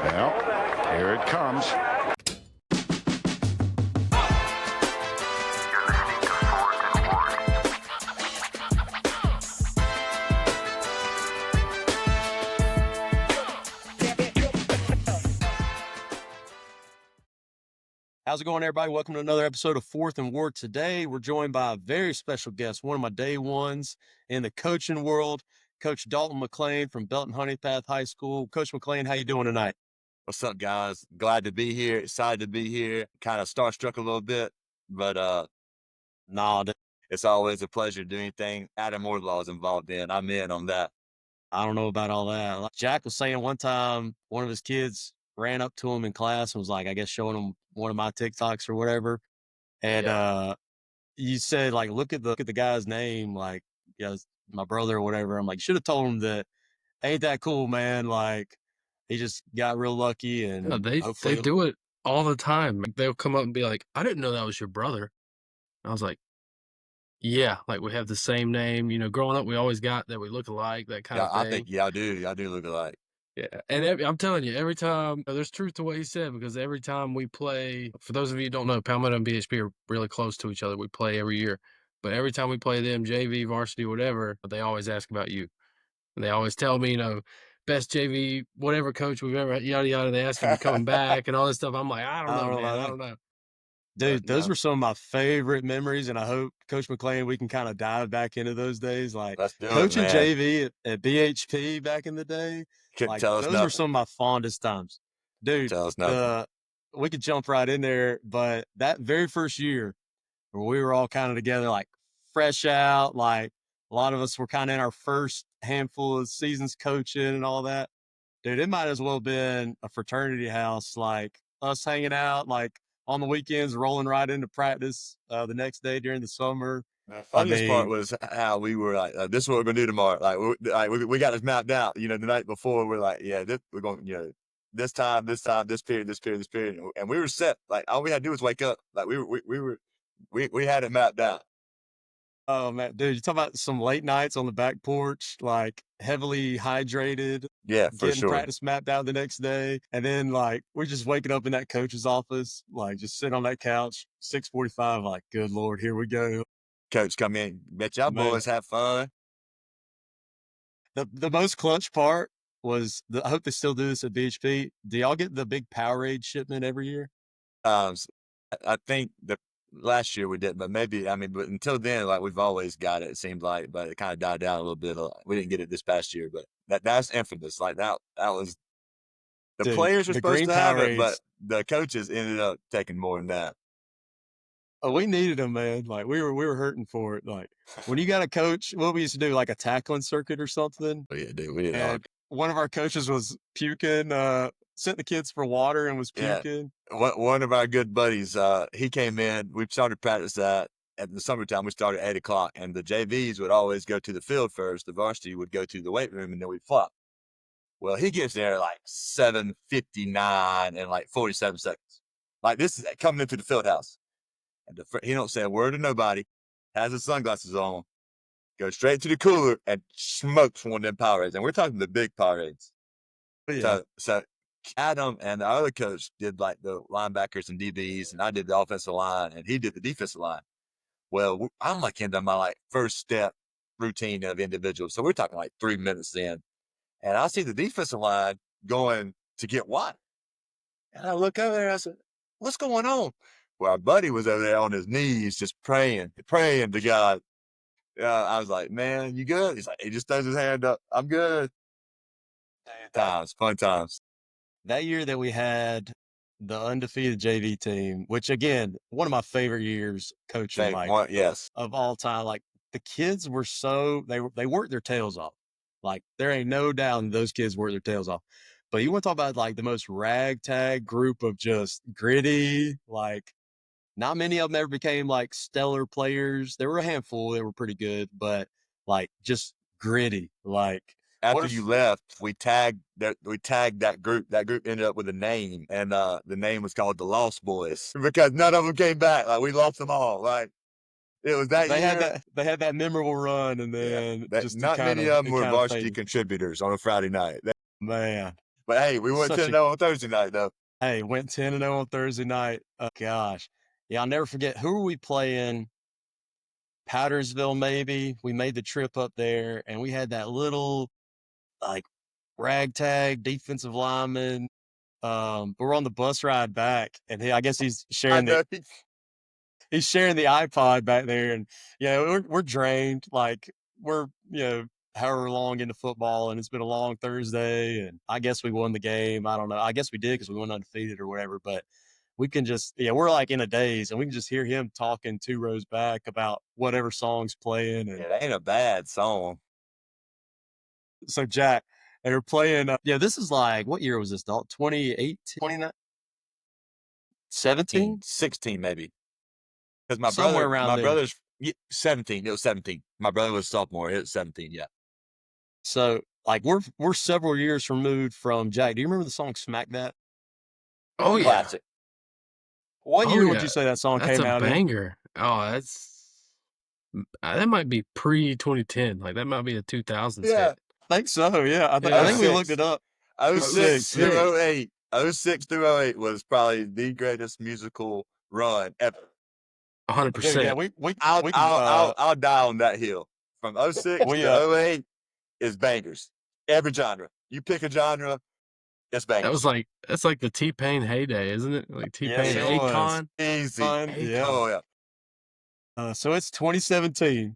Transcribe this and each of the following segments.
Well, here it comes. How's it going, everybody? Welcome to another episode of Fourth and Ward. Today, we're joined by a very special guest, one of my day ones in the coaching world, Coach Dalton McClain from Belton Honeypath High School. Coach McClain, how you doing tonight? What's up, guys? Glad to be here. Excited to be here. Kind of starstruck a little bit, but it's always a pleasure to do anything Adam Wardlaw is involved in. I'm in on that. I don't know about all that. Like Jack was saying one time, one of his kids ran up to him in class and was like, I guess showing him one of my TikToks or whatever. And you said, like, look at the guy's name, like, my brother or whatever. I'm like, should have told him that ain't that cool, man. Like, he just got real lucky, and Yeah, they do it all the time. They'll come up and be like, "I didn't know that was your brother." I was like, "Yeah, like we have the same name." You know, growing up, we always got that we look alike, that kind Yeah, of I thing. think, yeah, I do look alike. Yeah, and I'm telling you, every time there's truth to what he said, because every time we play, for those of you who don't know, Palmetto and BHP are really close to each other. We play every year, but every time we play them, JV, varsity, whatever, they always ask about you, and they always tell me, best JV, whatever coach we've ever, yada yada. They ask if you're coming back and all this stuff. I'm like, I don't know, man. I don't know. Dude, But, those were some of my favorite memories, and I hope, Coach McClain, we can kind of dive back into those days. Like, let's do it, coaching man. JV at BHP back in the day, Couldn't like, tell us those were nothing. some of my fondest times. Dude, Tell us nothing. we could jump right in there, but that very first year where we were all kind of together, like, fresh out, like, a lot of us were kind of in our first handful of seasons coaching and all that. Dude, it might as well have been a fraternity house, like, us hanging out, like, on the weekends, rolling right into practice the next day during the summer. The funniest part was how we were like, this is what we're going to do tomorrow. Like, we got this mapped out, the night before. We're like, yeah, we're going, this time, this period, this period, this period. And we were set. Like, all we had to do was wake up. Like, we had it mapped out. Oh, man, dude, you talk about some late nights on the back porch, like, heavily hydrated. Yeah, for getting sure. practice mapped out the next day. And then, like, we're just waking up in that coach's office, like, just sitting on that couch, 6:45, like, good Lord, here we go. Coach come in, bet y'all boys have fun. The most clutch part was, I hope they still do this at BHP. Do y'all get the big Powerade shipment every year? I think the last year we did, but maybe, but until then, like, we've always got it, it seems like, but it kind of died down a little bit. We didn't get it this past year, but that's infamous. Like, that was, the Dude, players were the supposed green to have it, Powerades, but the coaches ended up taking more than that. oh, we needed them, man. Like, we were hurting for it. Like, when you got a coach, what we used to do, like a tackling circuit or something. Oh, yeah, dude, we did all. And one of our coaches was puking, sent the kids for water and was Yeah. puking. One of our good buddies, he came in. We started practice at the summertime. We started at 8:00, and the JVs would always go to the field first. The varsity would go to the weight room, and then we'd flop. Well, he gets there at like 7:59 and like 47 seconds. Like, this is coming into the field house. And he don't say a word to nobody, has his sunglasses on, goes straight to the cooler and smokes one of them Powerades. And we're talking the big Powerades. Yeah. So Adam and the other coach did like the linebackers and DBs, and I did the offensive line, and he did the defensive line. Well, I'm like into my like first step routine of individuals. So we're talking like 3 minutes in, and I see the defensive line going to get water. And I look over there, I said, what's going on? Well, our buddy was over there on his knees, just praying to God. I was like, man, you good? He's like, he just throws his hand up. I'm good. Fun times. That year that we had the undefeated JV team, which, again, one of my favorite years coaching, like, Yes. of all time. Like, the kids were they worked their tails off. Like, there ain't no doubt those kids worked their tails off. But you want to talk about, like, the most ragtag group of just gritty, like, not many of them ever became, like, stellar players. There were a handful that were pretty good, but, like, just gritty. Like, after you left, we tagged that group. That group ended up with a name, and the name was called the Lost Boys because none of them came back. Like, we lost them all. Like, it was that year. They had that memorable run, and then not many of them were varsity contributors on a Friday night. Man, But hey, we went Such 10-0 on Thursday night though. Hey, went 10-0 on Thursday night. Oh, gosh. Yeah, I'll never forget. Who were we playing? Powdersville, maybe. We made the trip up there, and we had that little, like, ragtag defensive lineman. But we're on the bus ride back, and I guess he's I sharing know. he's sharing the iPod back there, and we're drained. Like we're however long into football, and it's been a long Thursday, and I guess we won the game. I don't know. I guess we did because we went undefeated or whatever. But we can just we're like in a daze, and we can just hear him talking 2 rows back about whatever song's playing. And It ain't a bad song. so Jack, they were playing. This is like, what year was this? 2018, 2017, 16 maybe. Because my somewhere brother, around my there. brother's 17. It was 17. My brother was sophomore. It was 17. Yeah. So like we're several years removed from Jack. Do you remember the song "Smack That"? Oh yeah. Classic. What Oh, year would yeah. you say that song That's came a out in? banger. Oh, that might be pre 2010. Like that might be a 2000s Yeah. hit. I think so. Yeah, I Yeah. think we looked it up. 06 through 06. 08. 06 through 08 was probably the greatest musical run ever. 100%. Dude, yeah, I'll die on that hill. From 06 to 08 is bangers. Every genre. You pick a genre, it's bangers. That's like the T-Pain heyday, isn't it? Like T-Pain, Yes, it was. Akon. Easy. Yeah. Oh yeah. So it's 2017.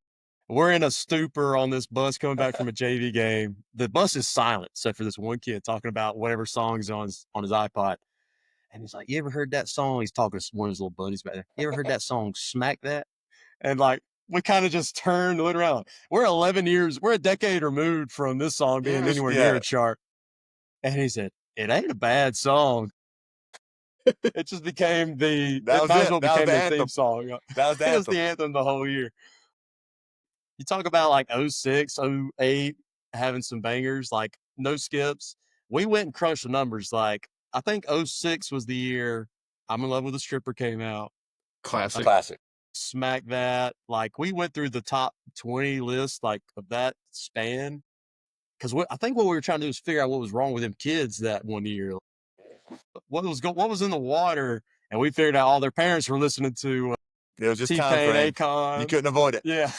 We're in a stupor on this bus coming back from a JV game. The bus is silent, except for this one kid talking about whatever song's on his iPod. And he's like, "You ever heard that song?" He's talking to one of his little buddies back there. "You ever heard that song, Smack That?" And like, we kind of just turned and looked around. We're a decade removed from this song being anywhere near a chart. And he said, "It ain't a bad song." It just became the theme song. That was the It was the anthem. anthem the whole year. You talk about like 06, 08, having some bangers, like no skips. We went and crunched the numbers. Like, I think 06 was the year I'm in Love with a Stripper came out. Classic. Smack That. Like, we went through the top 20 list, like, of that span. Because I think what we were trying to do is figure out what was wrong with them kids that one year. What was in the water, and we figured out all their parents were listening to It was just T-Pain, Akon. You couldn't avoid it. Yeah.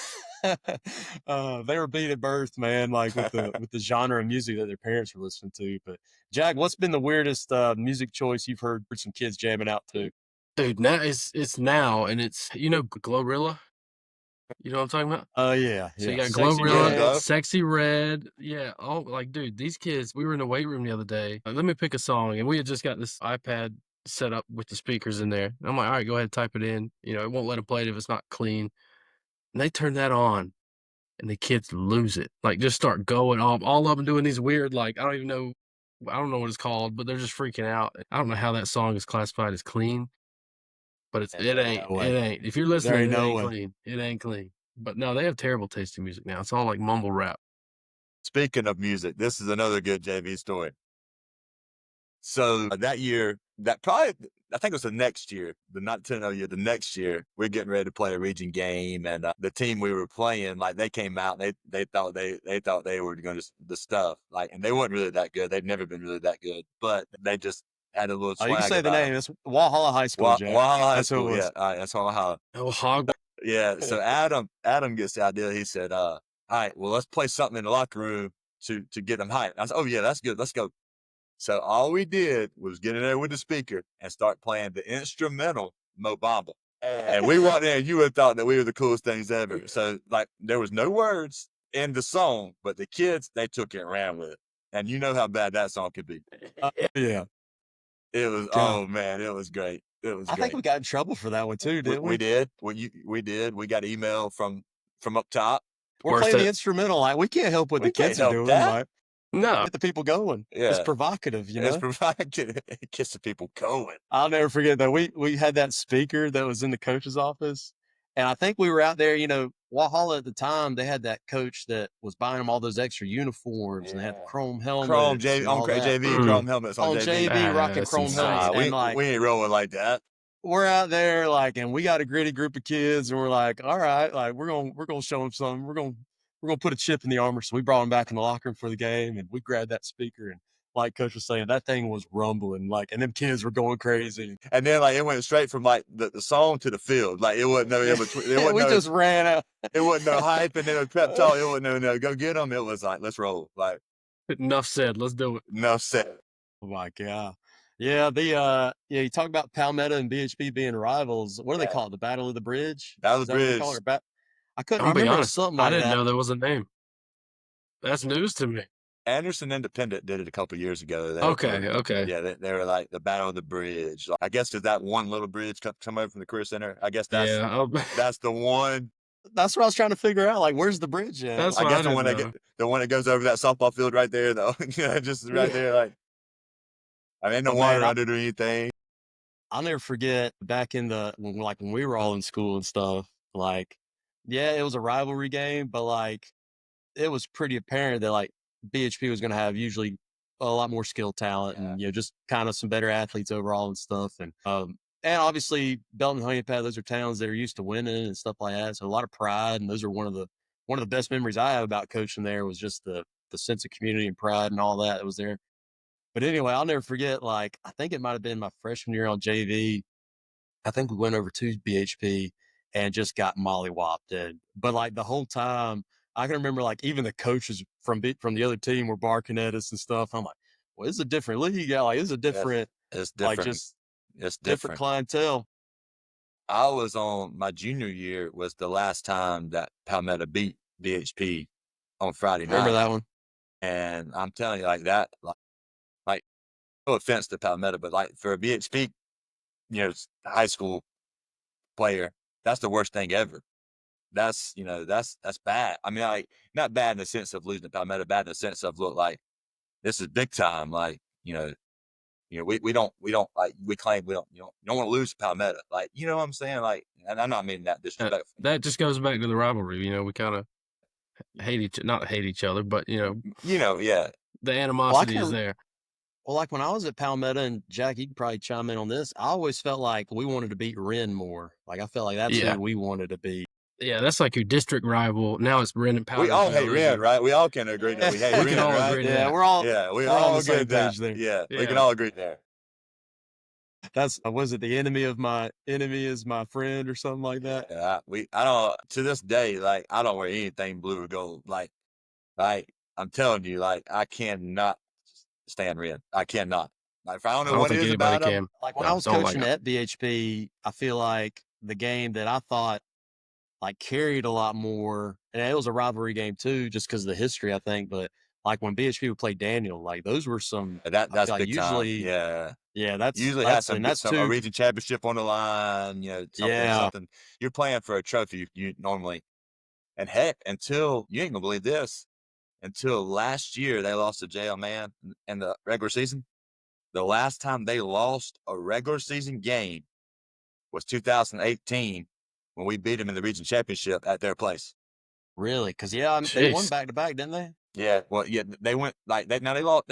They were beat at birth, man, like with the genre of music that their parents were listening to. But Jack, what's been the weirdest music choice you've heard for some kids jamming out to? Dude, now it's now, and it's Glorilla. You know what I'm talking about? Oh yeah. So you got Sexy Glorilla, Red. Sexy Red. Yeah. Oh, like, dude, these kids, we were in the weight room the other day. Let me pick a song. And we had just got this iPad set up with the speakers in there. And I'm like, all right, go ahead, type it in. It won't let them play it if it's not clean. And they turn that on, and the kids lose it. Like, just start going off. All of them doing these weird, like, I don't know what it's called, but they're just freaking out. I don't know how that song is classified as clean, but it ain't. If you're listening, it ain't clean. It ain't clean. But no, they have terrible tasting music now. It's all like mumble rap. Speaking of music, this is another good JV story. So that year, I think it was the next year, not 10 year, the next year, we're getting ready to play a region game, and the team we were playing, like, they came out, and they thought they were going to the stuff, like, and they weren't really that good. They've never been really that good, but they just had a little swag. You can say the name. It's Walhalla High School, Jack. Walhalla High School, yeah. All right, that's Walhalla. Oh, hog. Yeah. So Adam gets the idea. He said, all right, well, let's play something in the locker room to get them hyped. I said, oh yeah, that's good. Let's go. So all we did was get in there with the speaker and start playing the instrumental Mo Bamba. And we walked in, and you would have thought that we were the coolest things ever. So, like, there was no words in the song, but the kids, they took it and ran with it. And you know how bad that song could be. Yeah. It was, oh man, it was great. It was great. I think we got in trouble for that one too, didn't we? We did. We did. We got email from up top. We're playing the instrumental. Like, we can't help what the kids are doing. Like, no, get the people going. Yeah. It's provocative, It's provocative. It gets the people going. I'll never forget that we had that speaker that was in the coach's office, and I think we were out there. Walhalla at the time, they had that coach that was buying them all those extra uniforms, and they had the chrome helmets. Chrome JV, chrome helmets on JV. Rocking chrome helmets. We ain't rolling like that. We're out there, like, and we got a gritty group of kids, and we're like, all right, like, we're gonna show them something. We're gonna put a chip in the armor. So we brought them back in the locker room for the game, and we grabbed that speaker and like Coach was saying, that thing was rumbling, like, and them kids were going crazy. And then like it went straight from like the song to the field. Like it wasn't no in between. It wasn't We just ran out. it wasn't no hype and then a pep talk. It wasn't no go get them. It was like let's roll. Like Enough said. Let's do it. enough said. Oh my God. Yeah, you talk about Palmetto and BHP being rivals. What do they call it? The Battle of the Bridge? Battle Is of the that what they call Bridge. it? I couldn't I'll be remember. It was honest. something I like didn't that. know there was a name. That's news to me. Anderson Independent did it a couple years ago. Okay. Yeah, they were like the Battle of the Bridge. I guess because that one little bridge come over from the career center. I guess that's Yeah. that's the one. That's what I was trying to figure out. Like, where's the bridge at? That's I what guess I didn't know. the one that goes over that softball field right there, though. Just right there. Like, I mean, no water under it or anything. I'll never forget back in when we were all in school and stuff. Like, yeah, it was a rivalry game, but like, it was pretty apparent that like BHP was going to have usually a lot more skill talent and just kind of some better athletes overall and stuff. And obviously Belton and Honeypad, those are towns that are used to winning and stuff like that. So a lot of pride, and those are one of the best memories I have about coaching there was just the sense of community and pride and all that was there. But anyway, I'll never forget. Like, I think it might have been my freshman year on JV. I think we went over to BHP and just got mollywopped. But like the whole time, I can remember like even the coaches from the other team were barking at us and stuff. I'm like, well, this is a different league. Yeah, like, this is a different, It's like different. just It's different different. clientele. I was on my junior year was the last time that Palmetto beat BHP on Friday night. Remember that one? And I'm telling you, like that, like no offense to Palmetto, but like for a BHP, high school player, that's the worst thing ever. That's that's bad. I mean, like not bad in the sense of losing to Palmetto, bad in the sense of look like this is big time. Like we don't like we claim we don't you don't want to lose to Palmetto. Like you know what I'm saying? Like, and I'm not meaning that disrespectful. That just goes back to the rivalry. We kind of not hate each other, but yeah. the animosity is there. Well, like when I was at Palmetto, and Jack, you can probably chime in on this. I always felt like we wanted to beat Wren more. Like I felt like that's who we wanted to beat. Yeah, that's like your district rival. Now it's Wren and Powder. We all hate Wren, right? We all can agree that we hate Wren, we can all right? agree. Yeah, we're all we're all on all the same good page there. there. Yeah, we can all agree there. That's was it the enemy is my friend or something like that? Yeah, I don't to this day, like I don't wear anything blue or gold. Like I'm telling you, like I cannot stand Wren. I cannot. Like if I don't know what it is about them. Like when I was coaching at BHP, I feel like the game that I thought like carried a lot more, and it was a rivalry game too, just because of the history, I think. But like when BHP would play Daniel, like those were some That's like big usually, time. Yeah, that's usually that's has some a region championship on the line. Something. You're playing for a trophy. You normally, and heck, until you ain't gonna believe this, until last year they lost to JL Man in the regular season. The last time they lost a regular season game was 2018 when we beat them in the region championship at their place. Really? Because they won back to back, didn't they? Yeah, well, yeah, they went like they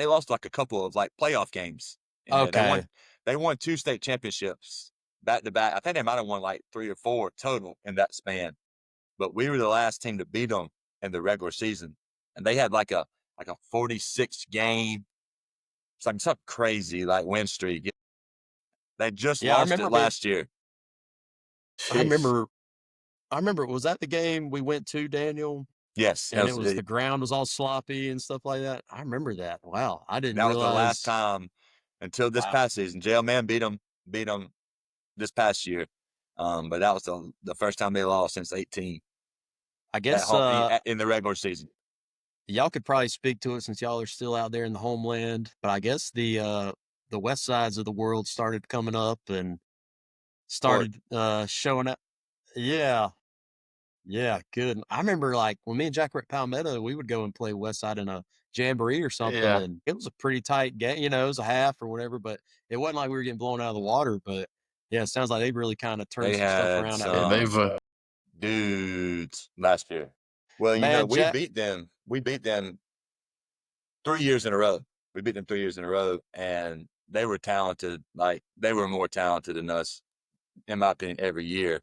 lost like a couple of like playoff games. Okay, they won 2 state championships back to back. I think they might have won like 3 or 4 total in that span. But we were the last team to beat them in the regular season, and they had like a 46 game, something crazy like win streak. They just lost it last year. I remember. Was that the game we went to, Daniel? Yes, and the ground was all sloppy and stuff like that. I remember that. Wow, I didn't realize. That was the last time until this past season. JL Man beat them this past year, but that was the first time they lost since 18. I guess in the regular season. Y'all could probably speak to it since y'all are still out there in the homeland. But I guess the west sides of the world started coming up and started showing up. Yeah, good. I remember like when me and Jack were at Palmetto, we would go and play West Side in a jamboree or something, and it was a pretty tight game. It was a half or whatever, but it wasn't like we were getting blown out of the water. But yeah, it sounds like they've really kind of turned some stuff around out there. They've dudes last year. Well, we beat them. We beat them 3 years in a row. We beat them 3 years in a row, and they were talented. Like they were more talented than us, in my opinion, every year.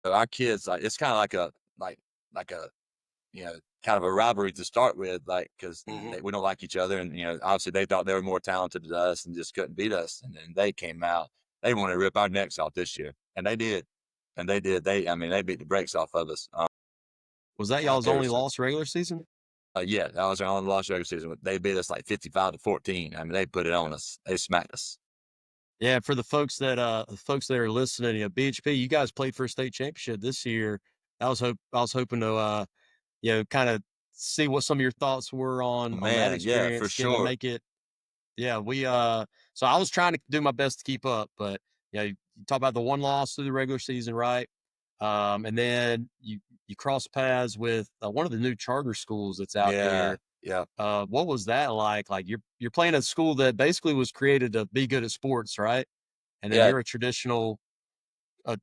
So our kids, like it's kind of like a kind of a rivalry to start with, like, because Mhm. we don't like each other. And, obviously they thought they were more talented than us and just couldn't beat us. And then they came out, they wanted to rip our necks off this year. And they did. And they did. I mean, they beat the brakes off of us. Was that y'all's They were only so, loss regular season? yeah, that was our only loss regular season. They beat us like 55-14. I mean, they put it on us. They smacked us. Yeah, for the folks that are listening, BHP, you guys played for a state championship this year. I was hoping to kind of see what some of your thoughts were on that Man, yeah, for experience. sure. Make it. Yeah, so I was trying to do my best to keep up, but you talk about the one loss through the regular season, right? And then you cross paths with one of the new charter schools that's out Yeah, there. yeah, What was that like? Like you're playing a school that basically was created to be good at sports, right? And then yeah,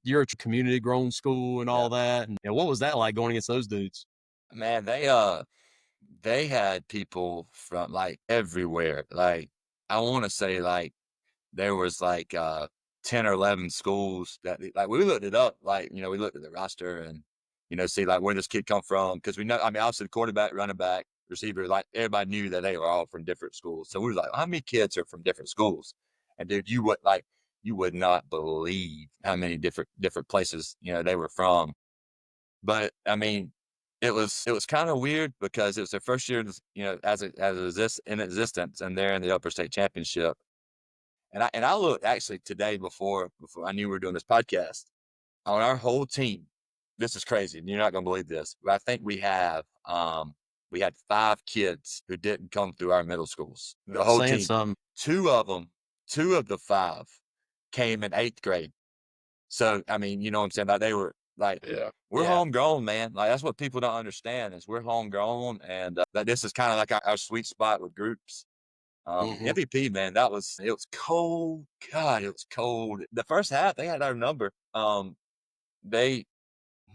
you're a community grown school and yeah. all that. And what was that like going against those dudes? Man, they had people from like everywhere. Like, I want to say like there was like 10 or 11 schools that like we looked it up. Like, we looked at the roster and, see like where this kid come from. Cause we know, I mean, obviously the quarterback, running back, receiver, like everybody knew that they were all from different schools. So we were like, how many kids are from different schools? And dude, you would not believe how many different places, they were from. But I mean, it was kind of weird because it was their first year, as this in existence, and they're in the upper state championship. And I looked actually today before I knew we were doing this podcast on our whole team. This is crazy. And you're not gonna believe this, but I think we had 5 kids who didn't come through our middle schools. The whole Saying team. something. Two of the 5 came in 8th grade. So I mean, you know what I'm saying? Like they were like, Yeah. we're Yeah. homegrown, man. Like that's what people don't understand is we're homegrown, and that this is kind of like our sweet spot with groups. Mhm. MVP, man, it was cold. God, it was cold. The first half, they had our number. They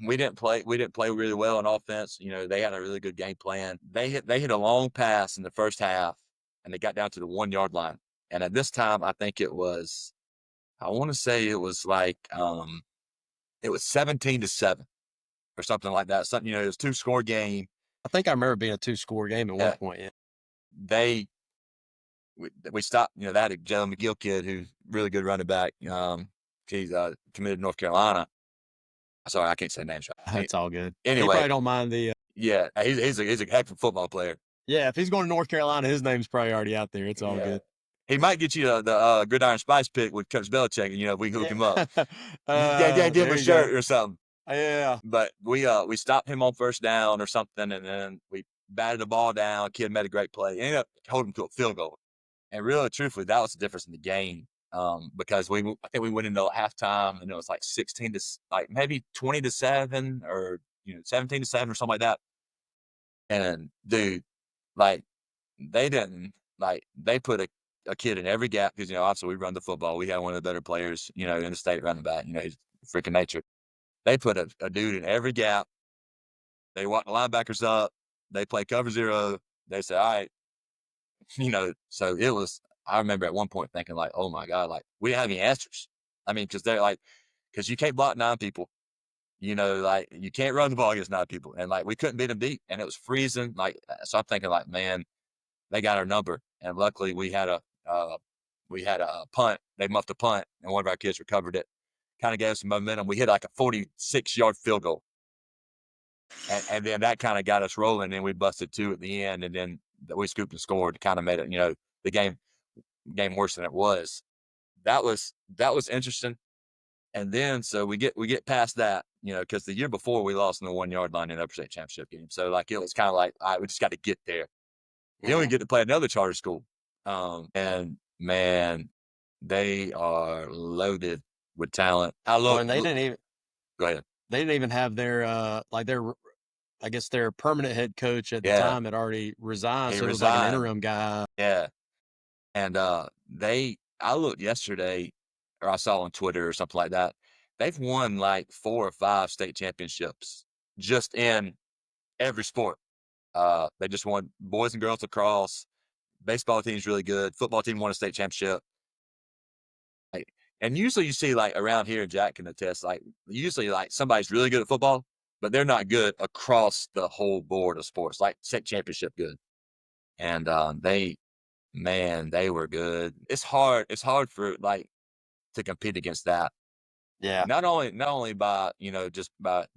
we didn't play really well on offense. They had a really good game plan. They hit a long pass in the first half, and they got down to the 1 yard line. And at this time, I think I want to say it was like it was 17-7 or something like that. Something, it was 2-score game. I think I remember being a 2-score game at one Yeah, point. Yeah. they we stopped. They had a Jalen McGill kid who's really good running back. He's committed to North Carolina. Sorry, I can't say names right. That's all good. He Anyway, probably don't mind the. yeah, he's a heck of a football player. Yeah, if he's going to North Carolina, his name's probably already out there. It's all Yeah, good. he might get you the Gridiron Spice pick with Coach Belichick, and if we can hook him up. Yeah. Yeah, give him There a you go. shirt or something. Yeah. But we stopped him on first down or something, and then we batted the ball down. Kid made a great play. Ended up holding him to a field goal. And really, truthfully, that was the difference in the game. Because I think we went into halftime, and it was like 16 to like maybe 20-7 or 17-7 or something like that. And dude, like they didn't like they put a kid in every gap because obviously we run the football. We had one of the better players in the state running back. He's freaking nature. They put a dude in every gap. They walk the linebackers up. They play cover zero. They say, all right, so it was, I remember at one point thinking like, oh my God, like we didn't have any answers. I mean, because you can't block 9 people, like you can't run the ball against 9 people. And like, we couldn't beat them deep and it was freezing. Like, so I'm thinking like, man, they got our number. And luckily we had a punt. They muffed a punt and one of our kids recovered it. Kind of gave us some momentum. We hit like a 46-yard field goal. And then that kind of got us rolling. And we busted 2 at the end. And then we scooped and scored, kind of made it, the game worse than it was. That was interesting. And then so we get past that, because the year before we lost in the 1 yard line in the upper state championship game. So like it was kind of like, all right, we just got to get there. Then we get to play another charter school. And man, they are loaded with talent. And they didn't even Go ahead. they didn't even have their I guess their permanent head coach at the Yeah. time had already resigned. He So it was like an resigned. interim guy. Yeah. And I looked yesterday, or I saw on Twitter or something like that. They've won like 4 or 5 state championships just in every sport. They just won boys and girls lacrosse. Baseball team's really good. Football team won a state championship. And usually you see like around here, Jack can attest, like usually like somebody's really good at football but they're not good across the whole board of sports, like state championship good. And they were good. It's hard for like to compete against that. Yeah. Not only by,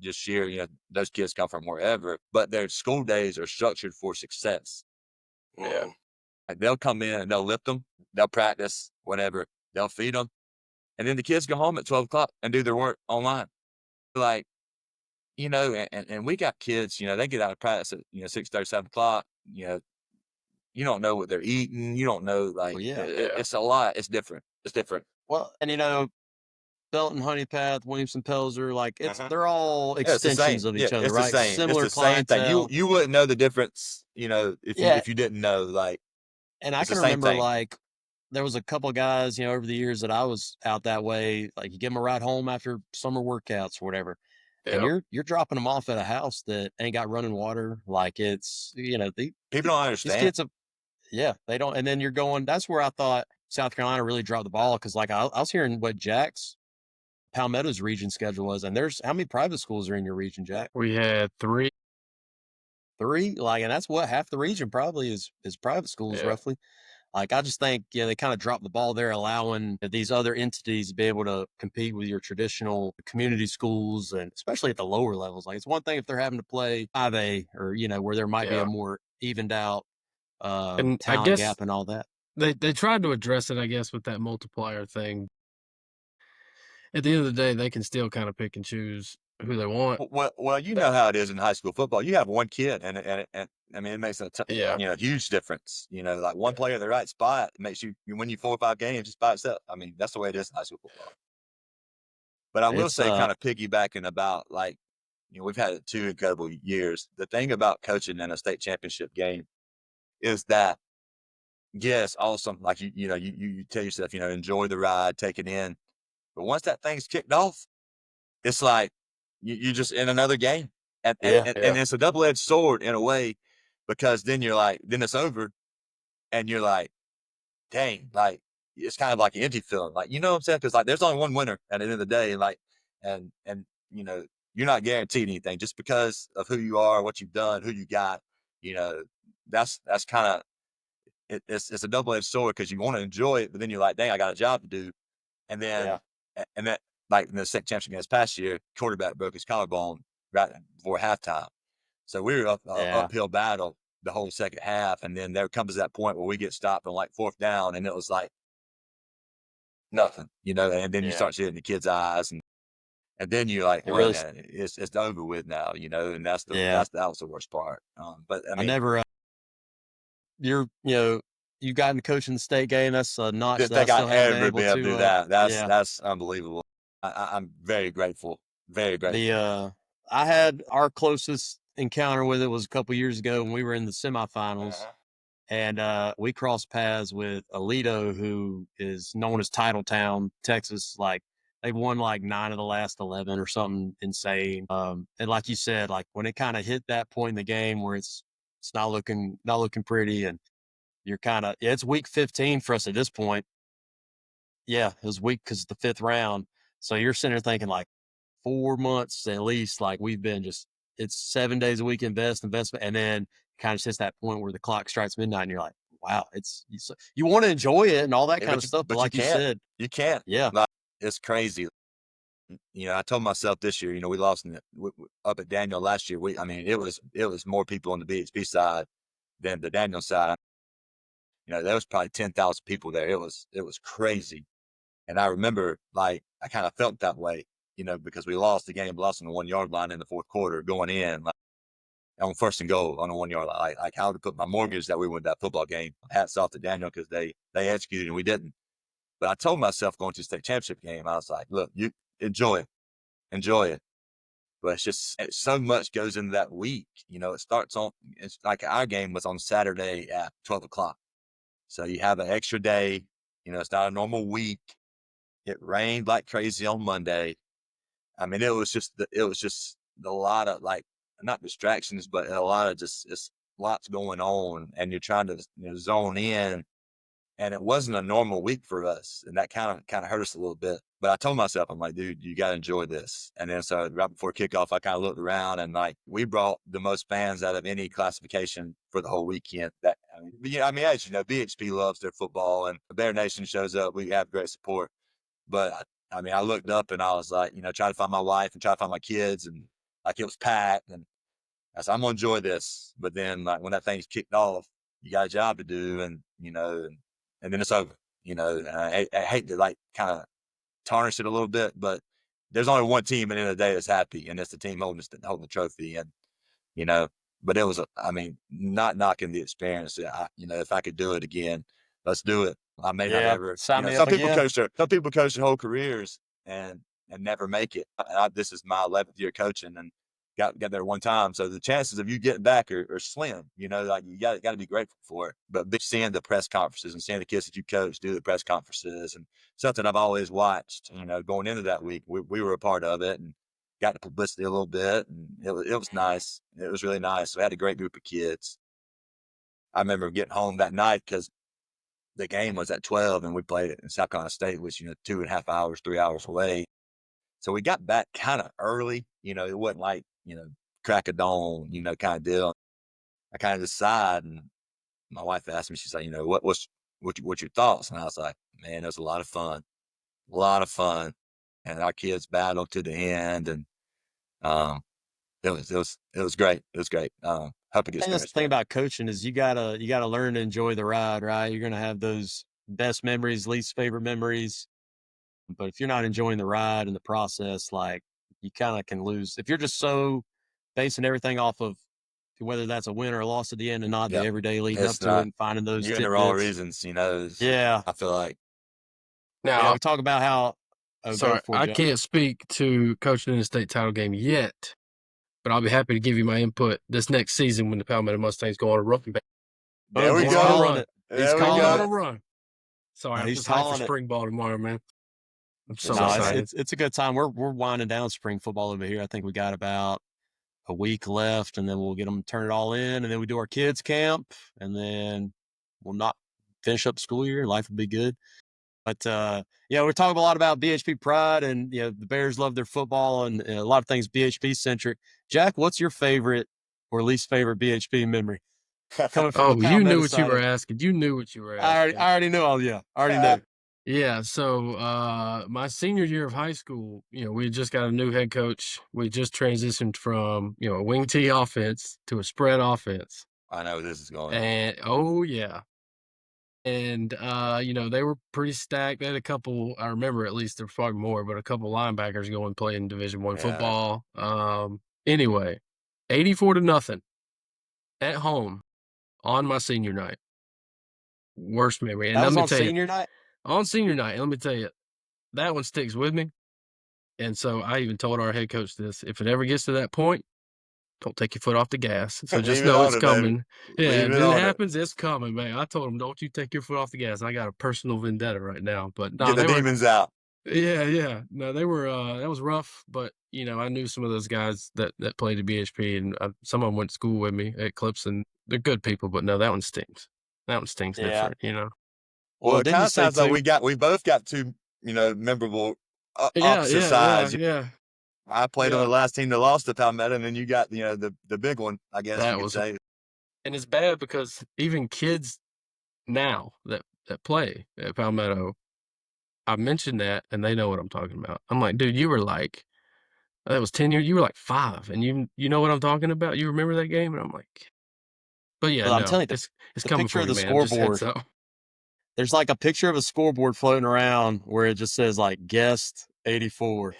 just sheer, those kids come from wherever, but their school days are structured for success. Yeah. Like they'll come in and they'll lift them, they'll practice, whatever, they'll feed them, and then the kids go home at 12 o'clock and do their work online. Like, and we got kids, they get out of practice at, 6:30, 7 o'clock, you don't know what they're eating. You don't know, like, Well, yeah. it's a lot. It's different. It's different. Well, and Belton, Honeypath, Williamson, Pelzer, like they're all Yeah, it's the extensions same. of Yeah, each other, it's the right? same. It's Similar the same thing. clientele. You wouldn't know the difference, if Yeah. you didn't know, like, And I it's the can same remember thing. like there was a couple of guys, over the years that I was out that way, like you give them a ride home after summer workouts or whatever. And Yep. you're dropping them off at a house that ain't got running water. Like it's, People don't these understand. kids have, yeah, they don't. And then you're going, that's where I thought South Carolina really dropped the ball. Cause like I was hearing what Jack's Palmetto's region schedule was. And there's how many private schools are in your region, Jack? We had 3. 3? Like, and that's what half the region probably is private schools Yeah. roughly. Like, I just think, they kind of dropped the ball there, allowing these other entities to be able to compete with your traditional community schools, and especially at the lower levels. Like, it's one thing if they're having to play 5A or, where there might be Yeah. a more evened out And I talent guess gap and all that. they tried to address it, I guess, with that multiplier thing. At the end of the day, they can still kind of pick and choose who they want. Well, you know how it is in high school football. You have one kid, and I mean, it makes Yeah. huge difference. Like one player in the right spot makes you win you 4 or 5 games just by itself. I mean, that's the way it is in high school football. But I will It's say, kind of piggybacking about, like, we've had 2 incredible years. The thing about coaching in a state championship game is that, yes, awesome. Like you tell yourself, enjoy the ride, take it in. But once that thing's kicked off, it's like you just in another game, and Yeah. it's a double-edged sword in a way, because then you're like, then it's over, and you're like, dang, like it's kind of like an empty feeling, like, you know what I'm saying? Because like there's only one winner at the end of the day, like, and you're not guaranteed anything just because of who you are, what you've done, who you got. You know, that's kind of it's a double-edged sword, because you want to enjoy it, but then you're like, dang, I got a job to do. And then, and that, like in the state championship game this past year, quarterback broke his collarbone right before halftime. So we were uphill battle the whole second half. And then there comes that point where we get stopped on like 4th down, and it was like nothing, and then you start seeing the kids' eyes, and then you're like, well, really, man, it's over with now, and that was the worst part. But I I mean, never, you got into coaching the state game. That's a notch just that I think I'd still haven't been ever able be able to do to, that. That's unbelievable. I'm very grateful. Very grateful. I had our closest encounter with it was a couple years ago when we were in the semifinals, and we crossed paths with Alito, who is known as Titletown, Texas. Like they've won like 9 of the last 11 or something insane. And like you said, like when it kind of hit that point in the game where it's not looking pretty, and you're kind of, it's week 15 for us at this point. Yeah, it was week because the 5th round. So you're sitting there thinking like 4 months at least, like we've been just, it's 7 days a week investment. And then kind of hits that point where the clock strikes midnight and you're like, wow, you want to enjoy it and all that kind of stuff. But like you said, you can't. Yeah. Like, it's crazy. I told myself this year, we lost up at Daniel last year. I mean, it was more people on the BHP side than the Daniel side. There was probably 10,000 people there. It was crazy. And I remember, like, I kind of felt that way, because we lost the game, lost on the 1-yard line in the 4th quarter, going in like, on 1st and goal on the 1-yard line. Like I would have put my mortgage that we won that football game. Hats off to Daniel, because they executed and we didn't. But I told myself going to the state championship game, I was like, look, you enjoy it. But so much goes into that week. It's like our game was on Saturday at 12 o'clock. So you have an extra day. It's not a normal week. It rained like crazy on Monday. I mean, it was just a lot of, like, not distractions, but a lot of it's lots going on, and you're trying to zone in, and it wasn't a normal week for us, and that kind of hurt us a little bit. But I told myself, I'm like, dude, you got to enjoy this. And then so right before kickoff, I kind of looked around, and like we brought the most fans out of any classification for the whole weekend. As you know, BHP loves their football, and the Bear Nation shows up. We have great support. But I looked up and I was like, trying to find my wife and try to find my kids, and like it was packed, and I said, I'm gonna enjoy this. But then like when that thing's kicked off, you got a job to do, and and then it's over. And I hate to like kind of tarnish it a little bit, but there's only one team at the end of the day that's happy, and it's the team holding the trophy. And but it was not knocking the experience. If I could do it again, let's do it. I may not ever. Sign me Some up people again. coach their whole careers and never make it. This is my 11th year coaching, and got there one time. So the chances of you getting back are slim. Like you got to be grateful for it. But seeing the press conferences and seeing the kids that you coach do the press conferences, and something I've always watched. Going into that week, we were a part of it and got the publicity a little bit, and it was nice. It was really nice. So I had a great group of kids. I remember getting home that night because the game was at 12 and we played it in South Carolina State, which 2.5 hours, 3 hours away. So we got back kind of early. It wasn't like crack of dawn, kind of deal. I kind of decided, and my wife asked me, she's like, what's your thoughts? And I was like, man, it was a lot of fun, and our kids battled to the end, and it was great. It was great. Hope it gets. That's the thing about coaching is you gotta learn to enjoy the ride, right? You're gonna have those best memories, least favorite memories, but if you're not enjoying the ride and the process, like you kind of can lose. If you're just so basing everything off of whether that's a win or a loss at the end and not the everyday leading up to it and finding those you're in the wrong reasons, Yeah. I feel like. Now, we talk about how. Sorry, I can't speak to coaching in the state title game yet, but I'll be happy to give you my input this next season when the Palmetto Mustangs go on a run. There we he's go. calling it. He's calling on a run. Sorry, I'm he's just hyped for calling it. spring ball tomorrow, man. I'm so No, excited. it's a good time. We're winding down spring football over here. I think we got about a week left, and then we'll get them turn it all in, and then we do our kids camp, and then we'll not finish up school year. Life will be good. But we're talking a lot about BHP pride, and the Bears love their football, and a lot of things BHP centric. Jack, what's your favorite or least favorite BHP memory? Coming from the you knew Palmetto what you were asking. You knew what you were asking. I already knew. I already knew. Yeah, so my senior year of high school, we just got a new head coach. We just transitioned from, a wing tee offense to a spread offense. I know where this is going. And oh yeah. And they were pretty stacked. They had a couple, I remember at least there were probably more, but a couple linebackers going play in Division I football. Anyway, 84-0 at home on my senior night. Worst memory. And that was let me on tell senior night? On senior night, let me tell you, that one sticks with me. And so I even told our head coach this. If it ever gets to that point, don't take your foot off the gas. So just know it's coming. Yeah, if it happens, it's coming, man. I told him, don't you take your foot off the gas. I got a personal vendetta right now. But no, get the demons out. Yeah. No, they were that was rough, but I knew some of those guys that played at BHP, and some of them went to school with me at Clemson. They're good people, but no, that one stings. That one stings different, Well, it kind of sounds like we both got two, memorable opposite sides. Yeah. I played on the last team that lost to Palmetto, and then you got, the big one, I guess you could say. And it's bad because even kids now that play at Palmetto, I mentioned that, and they know what I'm talking about. I'm like, dude, you were like, that was 10 years. You were like 5, and you know what I'm talking about? You remember that game? And I'm like, but yeah, I'm telling you, it's coming picture for of you, the man. scoreboard. There's like a picture of a scoreboard floating around where it just says like guest 84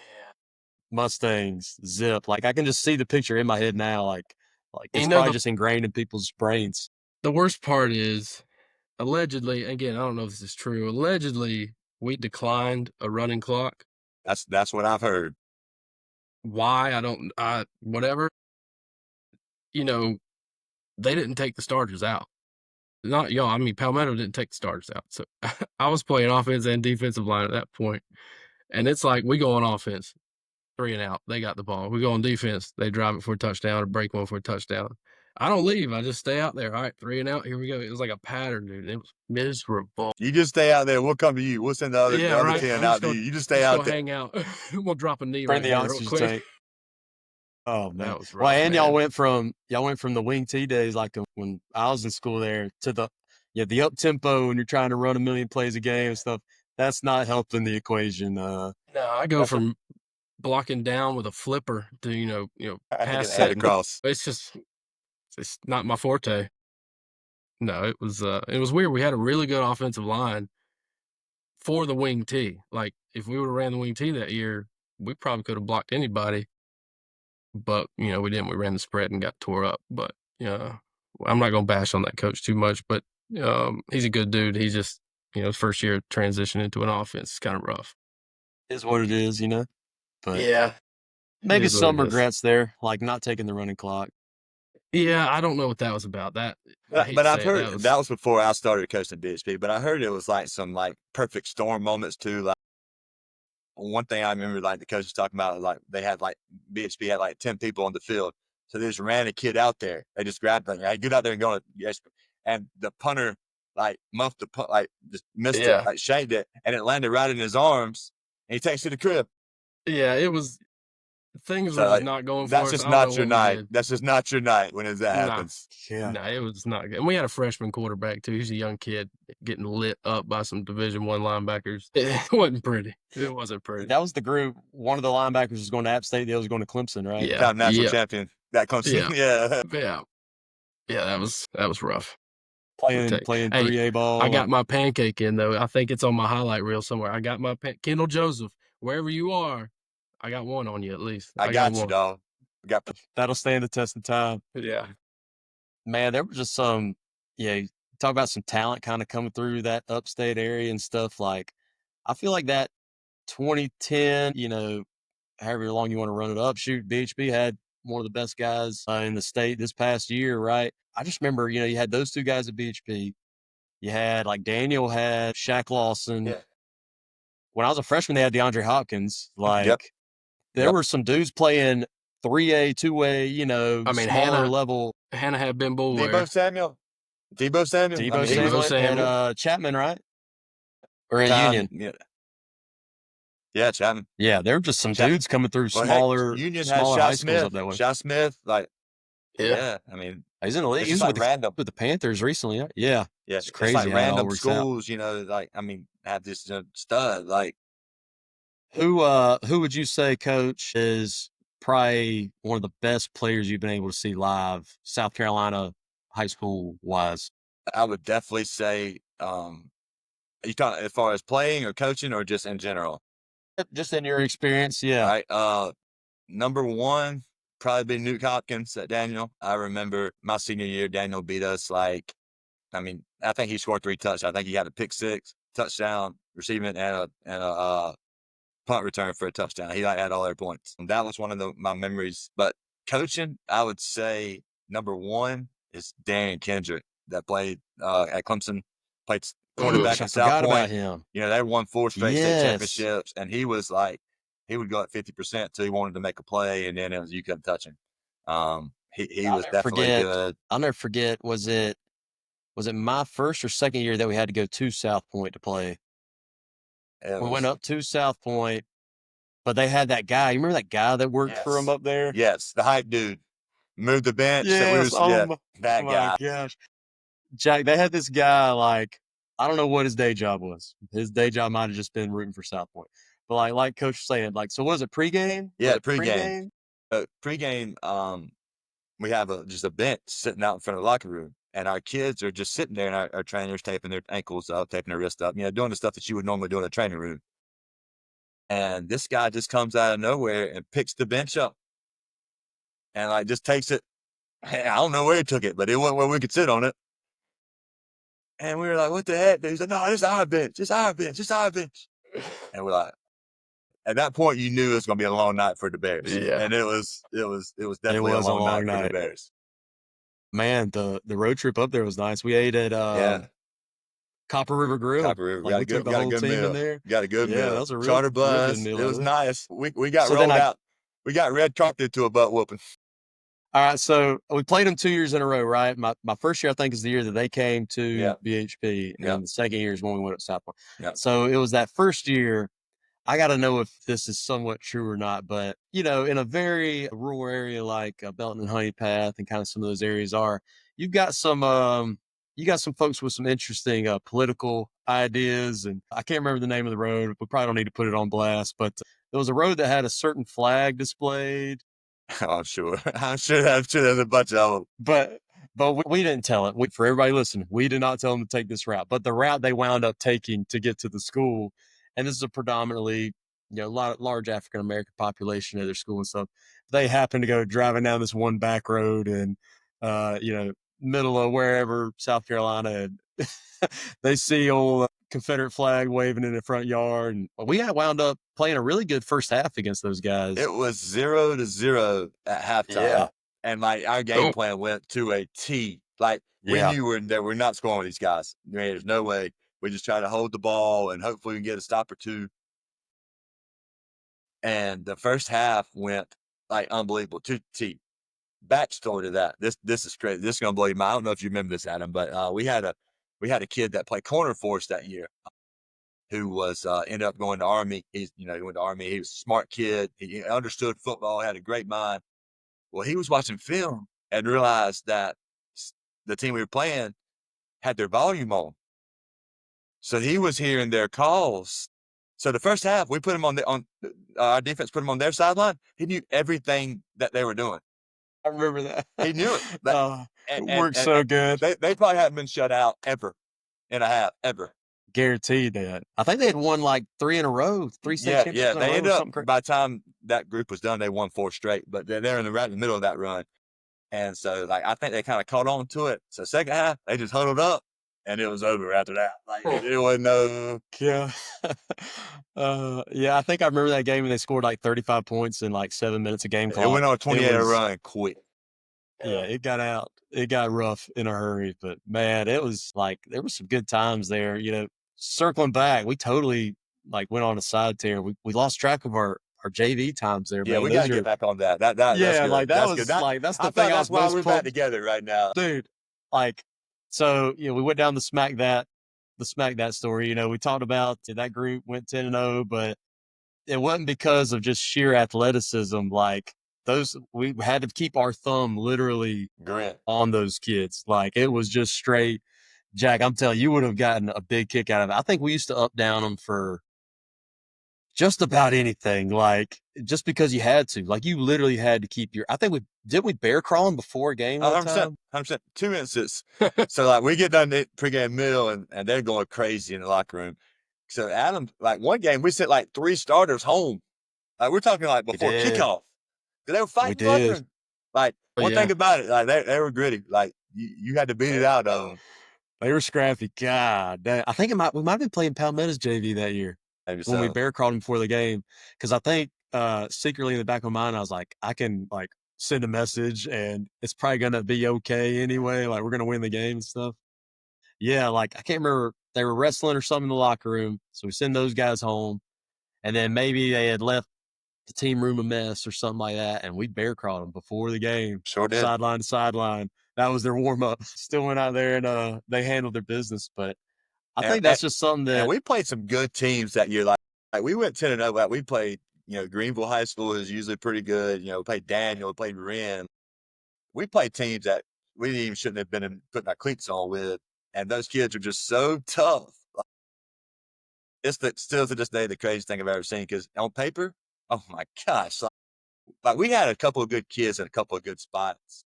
Mustangs zip. Like I can just see the picture in my head now. Like it's probably just ingrained in people's brains. The worst part is, allegedly, again, I don't know if this is true. Allegedly, we declined a running clock. That's what I've heard. Why? Whatever. They didn't take the starters out. Not y'all. I mean, Palmetto didn't take the starters out. So I was playing offense and defensive line at that point. And it's like, we go on offense, 3 and out. They got the ball. We go on defense. They drive it for a touchdown or break one for a touchdown. I don't leave. I just stay out there. All right, 3 and out. Here we go. It was like a pattern, dude. It was miserable. You just stay out there. We'll come to you. We'll send the other, Yeah, the other right. 10 I'm out just to gonna, you. You just stay out there. hang out. We'll drop a knee Bring right the here real oxygen quick. tank. Oh man, That was well, rough, and man. y'all went from the wing T days, like when I was in school there, to the up tempo when you're trying to run a million plays a game and stuff. That's not helping the equation. No, I go That's a- from blocking down with a flipper to I think pass it had setting. across. It's not my forte. No, it was weird. We had a really good offensive line for the wing T. Like if we would have ran the wing T that year, we probably could have blocked anybody. But we didn't. We ran the spread and got tore up. But I'm not gonna bash on that coach too much. But he's a good dude. He just his first year transition into an offense is kind of rough. is what it is, But Yeah, maybe is what some it is. regrets there, like not taking the running clock. Yeah, I don't know what that was about. I hate But to I've say it, heard that was before I started coaching BHP. But I heard it was like some like perfect storm moments too. Like one thing I remember, like the coach was talking about, like they had like BHP had like 10 people on the field, so they just ran a kid out there. They just grabbed them, hey, get out there and go. Yes, and the punter like muffed the punt, like just missed it, like shanked it, and it landed right in his arms, and he takes it to the crib. Yeah, it was. Things So were just like, not going for that's us. just I don't know not your what we night. did. That's just not your night when that Nah. happens. Yeah. No, it was not good. And we had a freshman quarterback too. He's a young kid getting lit up by some Division I linebackers. It wasn't pretty. It wasn't pretty. That was the group. One of the linebackers was going to App State. The other was going to Clemson, right? Yeah. Time national champion. That comes. Yeah. Yeah. Yeah, that was rough. Playing Hey, 3A ball. I got my pancake in though. I think it's on my highlight reel somewhere. I got my Kendall Joseph. Wherever you are, I got one on you at least. I got you, one. dog. That'll stand the test of time. Yeah. Man, there was just some, you talk about some talent kind of coming through that upstate area and stuff. Like, I feel like that 2010, however long you want to run it up, shoot, BHP had one of the best guys in the state this past year, right? I just remember, you had those two guys at BHP. You had, like, Daniel had Shaq Lawson. Yeah. When I was a freshman, they had DeAndre Hopkins. Like, there were some dudes playing 3A, 2A, smaller level. Hannah had Ben Bullware. Debo Samuel. And Chapman, right? Or at Union. Yeah, Chapman. Yeah, there were just some dudes coming through smaller high schools up that way. Shy Smith, like, yeah. I mean, he's in the league. He's like with the Panthers recently. Yeah. Yeah, it's crazy. It's like random schools, like, I mean, have this stud. Like, who would you say, Coach, is probably one of the best players you've been able to see live, South Carolina high school wise? I would definitely say, are you talking as far as playing or coaching or just in general? Just in your experience, yeah. Right. Number one, probably be Nuke Hopkins at Daniel. I remember my senior year, Daniel beat us I think he scored 3 touchdowns. I think he had a pick 6, touchdown, receiving, and a punt return for a touchdown. He had all their points. And that was one of my memories. But coaching, I would say number one is Darian Kendrick that played at Clemson, played quarterback at South Point. Him. They won 4 straight state championships, and he was like, he would go at 50% till he wanted to make a play, and then you couldn't touch him. He was definitely good. I'll never forget. Was it my first or second year that we had to go to South Point to play? We went up to South Point, but they had that guy. You remember that guy that worked for him up there? Yes, the hype dude. Moved the bench. Yes, that guy. My gosh. Jack, they had this guy, like, I don't know what his day job was. His day job might have just been rooting for South Point. But like Coach was saying, like, so was it pregame? Yeah, pregame. Pregame, we have just a bench sitting out in front of the locker room, and our kids are just sitting there, and our trainers taping their ankles up, taping their wrists up, doing the stuff that you would normally do in a training room. And this guy just comes out of nowhere and picks the bench up and like just takes it. I don't know where he took it, but it went where we could sit on it. And we were like, what the heck? He's like, no, this is our bench. It's our bench. It's our bench. And we're like, at that point, you knew it was going to be a long night for the Bears. Yeah. And it was definitely a long night for the Bears. Man, the road trip up there was nice. We ate at Copper River Grill. Copper River. Like, we took the whole team meal. in there. Got a good meal. That was a charter bus. Good meal. It was nice. We got rolled out. We got red carpeted to a butt whooping. All right, so we played them 2 years in a row, right? My first year, I think, is the year that they came to Yeah. BHP, and Yeah. then the second year is when we went up South Point. Yeah. So it was that first year. I got to know if this is somewhat true or not, but in a very rural area like Belton and Honey Path and kind of some of those areas you've got some folks with some interesting political ideas, and I can't remember the name of the road. We probably don't need to put it on blast, but there was a road that had a certain flag displayed. Oh, I'm sure. I'm sure there's a bunch of them. But we didn't tell it. For everybody listening, we did not tell them to take this route. But the route they wound up taking to get to the school, and this is a predominantly, large African American population at their school and stuff. They happened to go driving down this one back road and, middle of wherever, South Carolina, and they see old Confederate flag waving in the front yard, and we had wound up playing a really good first half against those guys. It was 0-0 at halftime. Yeah. And like our game plan went to a T. Like we knew we're not scoring with these guys. I mean, there's no way. We just try to hold the ball and hopefully we can get a stop or two. And the first half went like unbelievable to T. Backstory to that. This is crazy. This is gonna blow your mind. I don't know if you remember this, Adam, but we had a kid that played corner for us that year who was ended up going to Army. He went to Army. He was a smart kid. He understood football, had a great mind. Well, he was watching film and realized that the team we were playing had their volume on. So he was hearing their calls. So the first half, we put him on our defense, put him on their sideline. He knew everything that they were doing. I remember that. He knew it. It worked so good. They probably haven't been shut out ever in a half, ever. Guaranteed that. I think they had won like 3 in a row, 3 state championships in a row. They ended up, by the time that group was done, they won 4 straight, but they're right in the middle of that run. And so, like, I think they kind of caught on to it. So second half, they just huddled up, and it was over after that. Like, it wasn't no. Yeah. I think I remember that game, and they scored like 35 points in like 7 minutes of game clock. It went on a 28 run quick. Yeah, it got out. It got rough in a hurry, but man, it was like there were some good times there. Circling back, we totally went on a side tear. We lost track of our JV times there. Yeah, man. we got to get back on that. That's good. That's the thing. That's why we're back together right now, dude. So we went down the smack that story. We talked about that group went 10-0, but it wasn't because of just sheer athleticism. We had to keep our thumb literally on those kids. It was just straight. Jack, I'm telling you, would have gotten a big kick out of it. I think we used to up down them for just about anything, just because you had to. You literally had to keep I think we bear crawl them before a game one 100%, time? 100%. 2 instances. So, we get done the pregame meal, and they're going crazy in the locker room. So, Adam, one game, we sent 3 starters home. We're talking before kickoff. They were fighting the locker room. One thing about it, they were gritty. You had to beat it out of them. They were scrappy. God damn. I think we might have been playing Palmetto's JV that year when we bear crawled them before the game. Because I think secretly in the back of my mind, I was like, I can send a message and it's probably going to be okay anyway. We're going to win the game and stuff. Yeah, I can't remember. They were wrestling or something in the locker room. So we send those guys home. And then maybe they had left the team room a mess or something like that. And we bear crawled them before the game. Sure did. Sideline to sideline. That was their warm up. Still went out there and they handled their business. But I think that's just something that. And we played some good teams that year. We went 10-0. We played, Greenville High School is usually pretty good. We played Daniel, we played Wren. We played teams that we even shouldn't have been putting our cleats on with. And those kids are just so tough. It's still to this day the craziest thing I've ever seen. Because on paper, oh my gosh, we had a couple of good kids and a couple of good spots.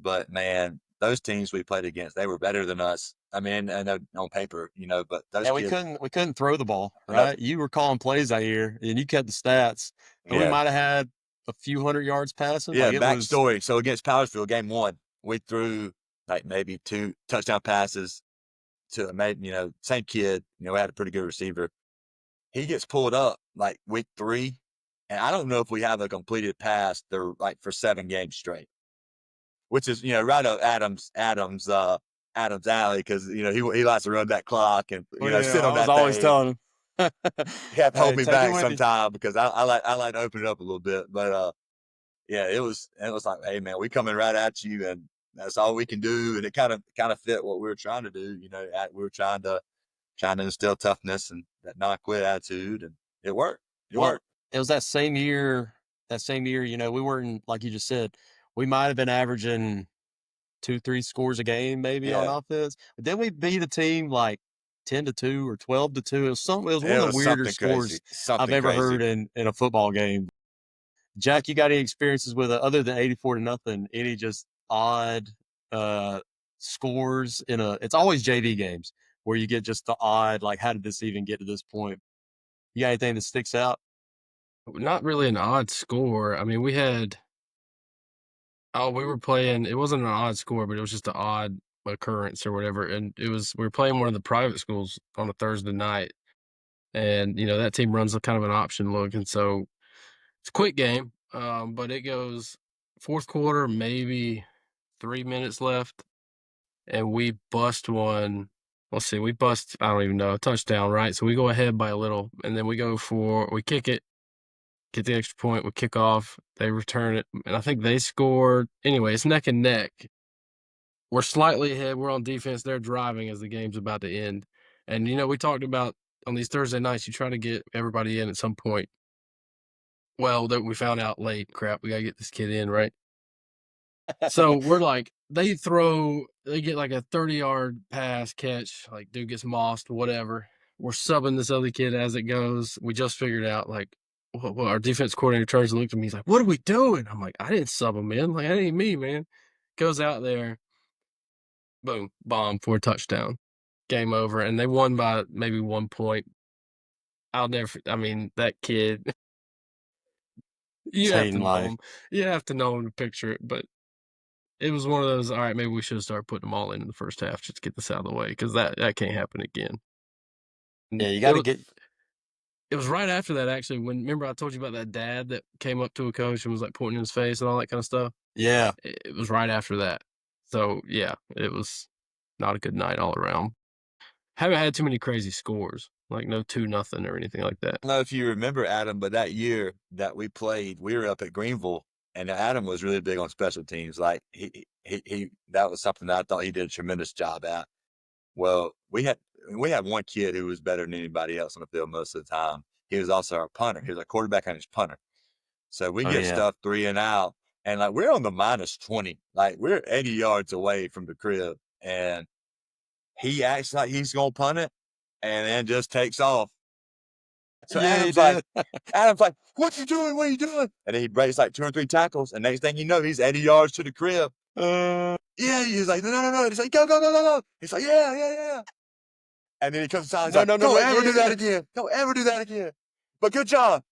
But man, those teams we played against, they were better than us. I mean, and on paper, but those kids, we couldn't throw the ball, right? You were calling plays out here, and you kept the stats. We might have had a few hundred yards passing. Yeah, backstory. So against Powersville, game 1, we threw maybe 2 touchdown passes to same kid. We had a pretty good receiver. He gets pulled up week 3, and I don't know if we have a completed pass there for 7 games straight. Which is, right up Adam's alley because, he likes to run that clock and, sit on that thing. I was always telling him. You have to hold me back sometime because I like to open it up a little bit. But, yeah, it was like, hey man, we coming right at you, and that's all we can do. And it kind of fit what we were trying to do. We were trying to instill toughness and that not quit attitude, and it worked. It Well, worked. it was that same year. We weren't, like you just said, we might have been averaging 2-3 scores a game maybe on Yeah, offense. But then we beat a team like 10-2 or 12-2. It was something. It was one it of the was weirder something scores crazy, I've something ever crazy. heard in a football game. Jack, you got any experiences with it other than 84-0? Any just odd scores in it's always JV games where you get just the odd, like, how did this even get to this point? You got anything that sticks out? Not really an odd score. I mean, we were playing, it wasn't an odd score, but it was just an odd occurrence or whatever. And we were playing one of the private schools on a Thursday night. And, that team runs a kind of an option look. And so it's a quick game, but it goes fourth quarter, maybe 3 minutes left. And we bust one. Let's see, we bust, I don't even know, a touchdown, right? So we go ahead by a little, and then we kick it, get the extra point, we kick off, they return it, and I think they scored. Anyway, it's neck and neck. We're slightly ahead. We're on defense. They're driving as the game's about to end. And, we talked about on these Thursday nights, you try to get everybody in at some point. Well, we found out late, crap, we got to get this kid in, right? So we're like, they get like a 30-yard pass catch, like dude gets mossed, whatever. We're subbing this other kid as it goes. We just figured out, like, well, our defense coordinator turns and looks at me. He's like, "What are we doing?" I'm like, "I didn't sub him in. Like, that ain't me, man." Goes out there, boom, bomb for a touchdown. Game over. And they won by maybe 1 point. I mean, that kid, you have to Hating know life. him. You have to know him to picture it. But it was one of those, all right, maybe we should start putting them all in the first half just to get this out of the way, because that can't happen again. Yeah, you It got to was, get. it was right after that, actually, remember I told you about that dad that came up to a coach and was like pointing in his face and all that kind of stuff? Yeah. It was right after that. So, yeah, it was not a good night all around. Haven't had too many crazy scores, like no 2-0 or anything like that. I don't know if you remember, Adam, but that year that we played, we were up at Greenville, and Adam was really big on special teams. Like he that was something that I thought he did a tremendous job at. Well, we had one kid who was better than anybody else on the field most of the time. He was also our punter. He was our quarterback and his punter. So we Oh, get yeah. stuff 3 and out, and like we're on the -20, like we're 80 yards away from the crib, and he acts like he's gonna punt it, and then just takes off. So Yeah, he Adam's like, "What you doing? What are you doing?" And then he breaks like 2 or 3 tackles, and next thing you know, he's 80 yards to the crib. Yeah, he's like, "No, no, no, no." He's like, "Go, go, go, go, go." He's like, "Yeah, yeah, yeah." And then he comes inside, he's No, like, no, no, "Don't no. ever Yeah, do that yeah. again. Don't ever do that again. But good job."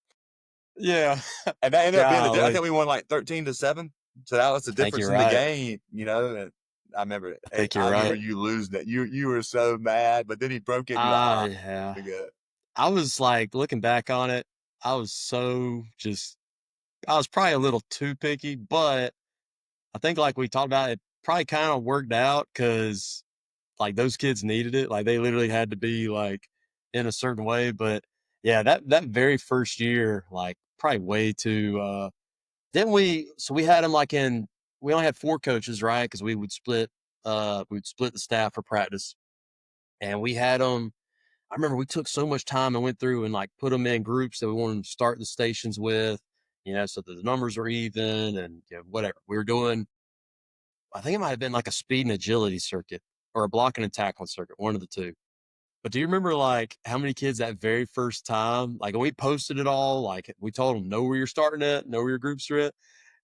Yeah. And that ended up being I Golly. think we won like 13-7. So that was the I think difference you're in the right. game, And I remember, I think you're right. you losing it. You were so mad, but then he broke it. And you're like, Yeah. you're good. I was like, looking back on it, I was probably a little too picky, but I think, like we talked about, it probably kind of worked out because, like, those kids needed it. Like, they literally had to be, like, in a certain way. But yeah, that very first year, like, probably way too. Then we had them like we only had 4 coaches, right? Because we'd split the staff for practice, and we had them. I remember we took so much time and went through and, like, put them in groups that we wanted to start the stations with, so that the numbers were even, and whatever we were doing. I think it might have been like a speed and agility circuit or a blocking and tackling circuit, one of the two. But do you remember, like, how many kids that very first time, like, we posted it all, like, we told them, know where you're starting at, know where your groups are at,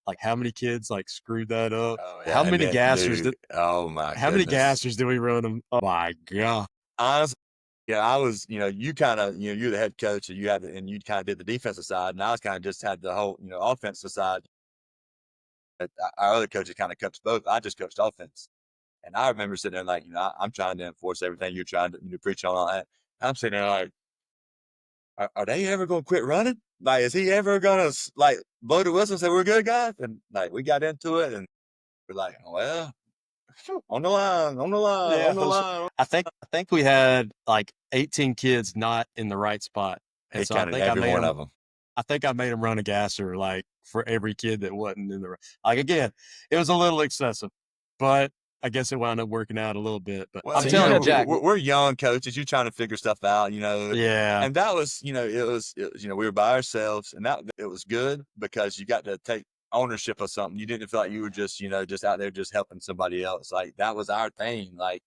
like, how many kids, like, screwed that up? Oh, yeah. And then, dude, oh my How many goodness. gassers did we run them? Oh my God. Honestly, yeah, I was, you kind of, you're the head coach, and you kind of did the defensive side, and I was kind of just had the whole, offensive side. But our other coaches kind of coached both. I just coached offense, and I remember sitting there like, I'm trying to enforce everything you're trying to preach on all that. I'm sitting there like, are they ever going to quit running? Like, is he ever going to like blow the whistle and say we're good guys? And like we got into it, and we're like, well, on the line, on the line, Yeah. on the line. I think we had like 18 kids not in the right spot. And He so I counted think I every made one them, of them. I think I made him run a gasser like for every kid that wasn't in the like. Again, it was a little excessive, but I guess it wound up working out a little bit. But Well, I'm So you telling you, had Jack. we're young coaches. You're trying to figure stuff out, Yeah, and that was, we were by ourselves, and that it was good because you got to take ownership of something. You didn't feel like you were just, just out there just helping somebody else. Like that was our thing. Like,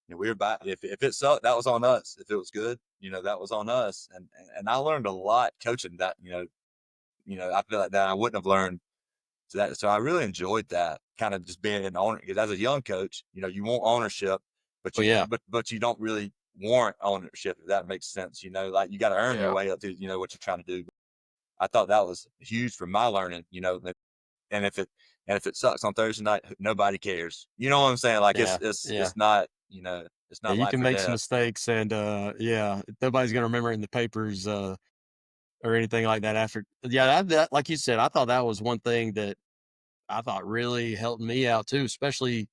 we were by, if it sucked, that was on us. If it was good, that was on us. And I learned a lot coaching that, I feel like that I wouldn't have learned. So I really enjoyed that kind of just being an owner, because as a young coach, you want ownership, but well, yeah, but you don't really warrant ownership, if that makes sense. Like you got to earn your Yeah. way up to, what you're trying to do. I thought that was huge for my learning, and if it sucks on Thursday night, nobody cares. You know what I'm saying? Like yeah, it's yeah. not, it's Yeah, not you life can or make some death. mistakes, and yeah, nobody's gonna remember it in the papers or anything like that. After, yeah, that like you said, I thought that was one thing that I thought really helped me out too, especially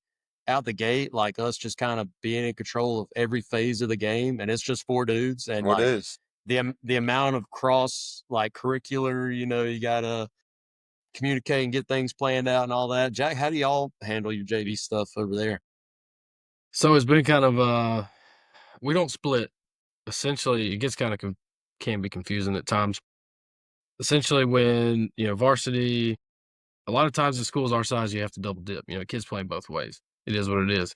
out the gate, like us just kind of being in control of every phase of the game, and it's just four dudes, and What like is? the amount of cross like curricular, you gotta communicate and get things planned out and all that. Jack, how do y'all handle your JV stuff over there? So it's been kind of we don't split. Essentially, it gets kind of can be confusing at times. Essentially, when varsity, a lot of times in schools our size, you have to double dip. Kids playing both ways. It is what it is.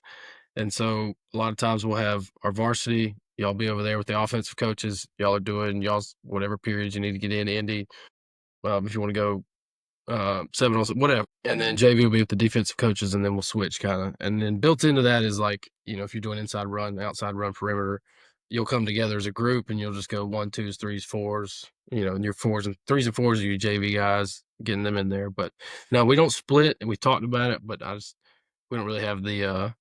And so a lot of times we'll have our varsity, y'all be over there with the offensive coaches. Y'all are doing y'all's whatever periods you need to get in, Indy. If you want to go 7 on whatever. And then JV will be with the defensive coaches, and then we'll switch kind of. And then built into that is like, if you're doing inside run, outside run, perimeter, you'll come together as a group and you'll just go 1, 2s, 3s, 4s, and your 4s and 3s and 4s are your JV guys, getting them in there. But no, we don't split, and we talked about it, but we don't really have the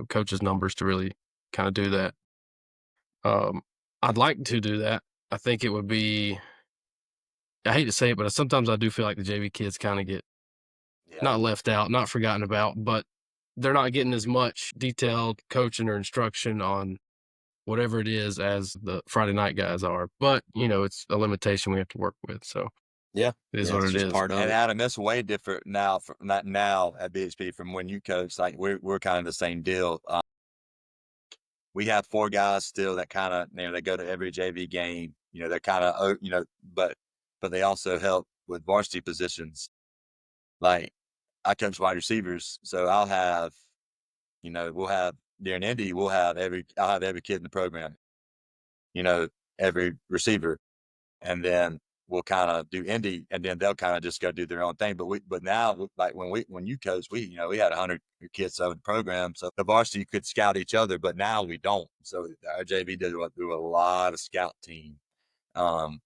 coaches numbers to really kind of do that. I'd like to do that. I think it would be, I hate to say it, but sometimes I do feel like the JV kids kind of get Yeah. not left out, not forgotten about, but they're not getting as much detailed coaching or instruction on whatever it is as the Friday night guys are. But, it's a limitation we have to work with. So Yeah, it is yeah, what it's it just is. part of And it. Adam, that's way different now from not now at BHP from when you coach. Like we're kind of the same deal. We have 4 guys still that kind of, they go to every JV game. They're kind of, but they also help with varsity positions. Like I coach wide receivers, so I'll have, we'll have during Indy, I'll have every kid in the program, you know, every receiver, and then we'll kind of do Indy, and then they'll kind of just go do their own thing. But now, like when you coach, we had 100 kids over the program, so the varsity could scout each other, but now we don't. So our JV do a lot of scout team. Um,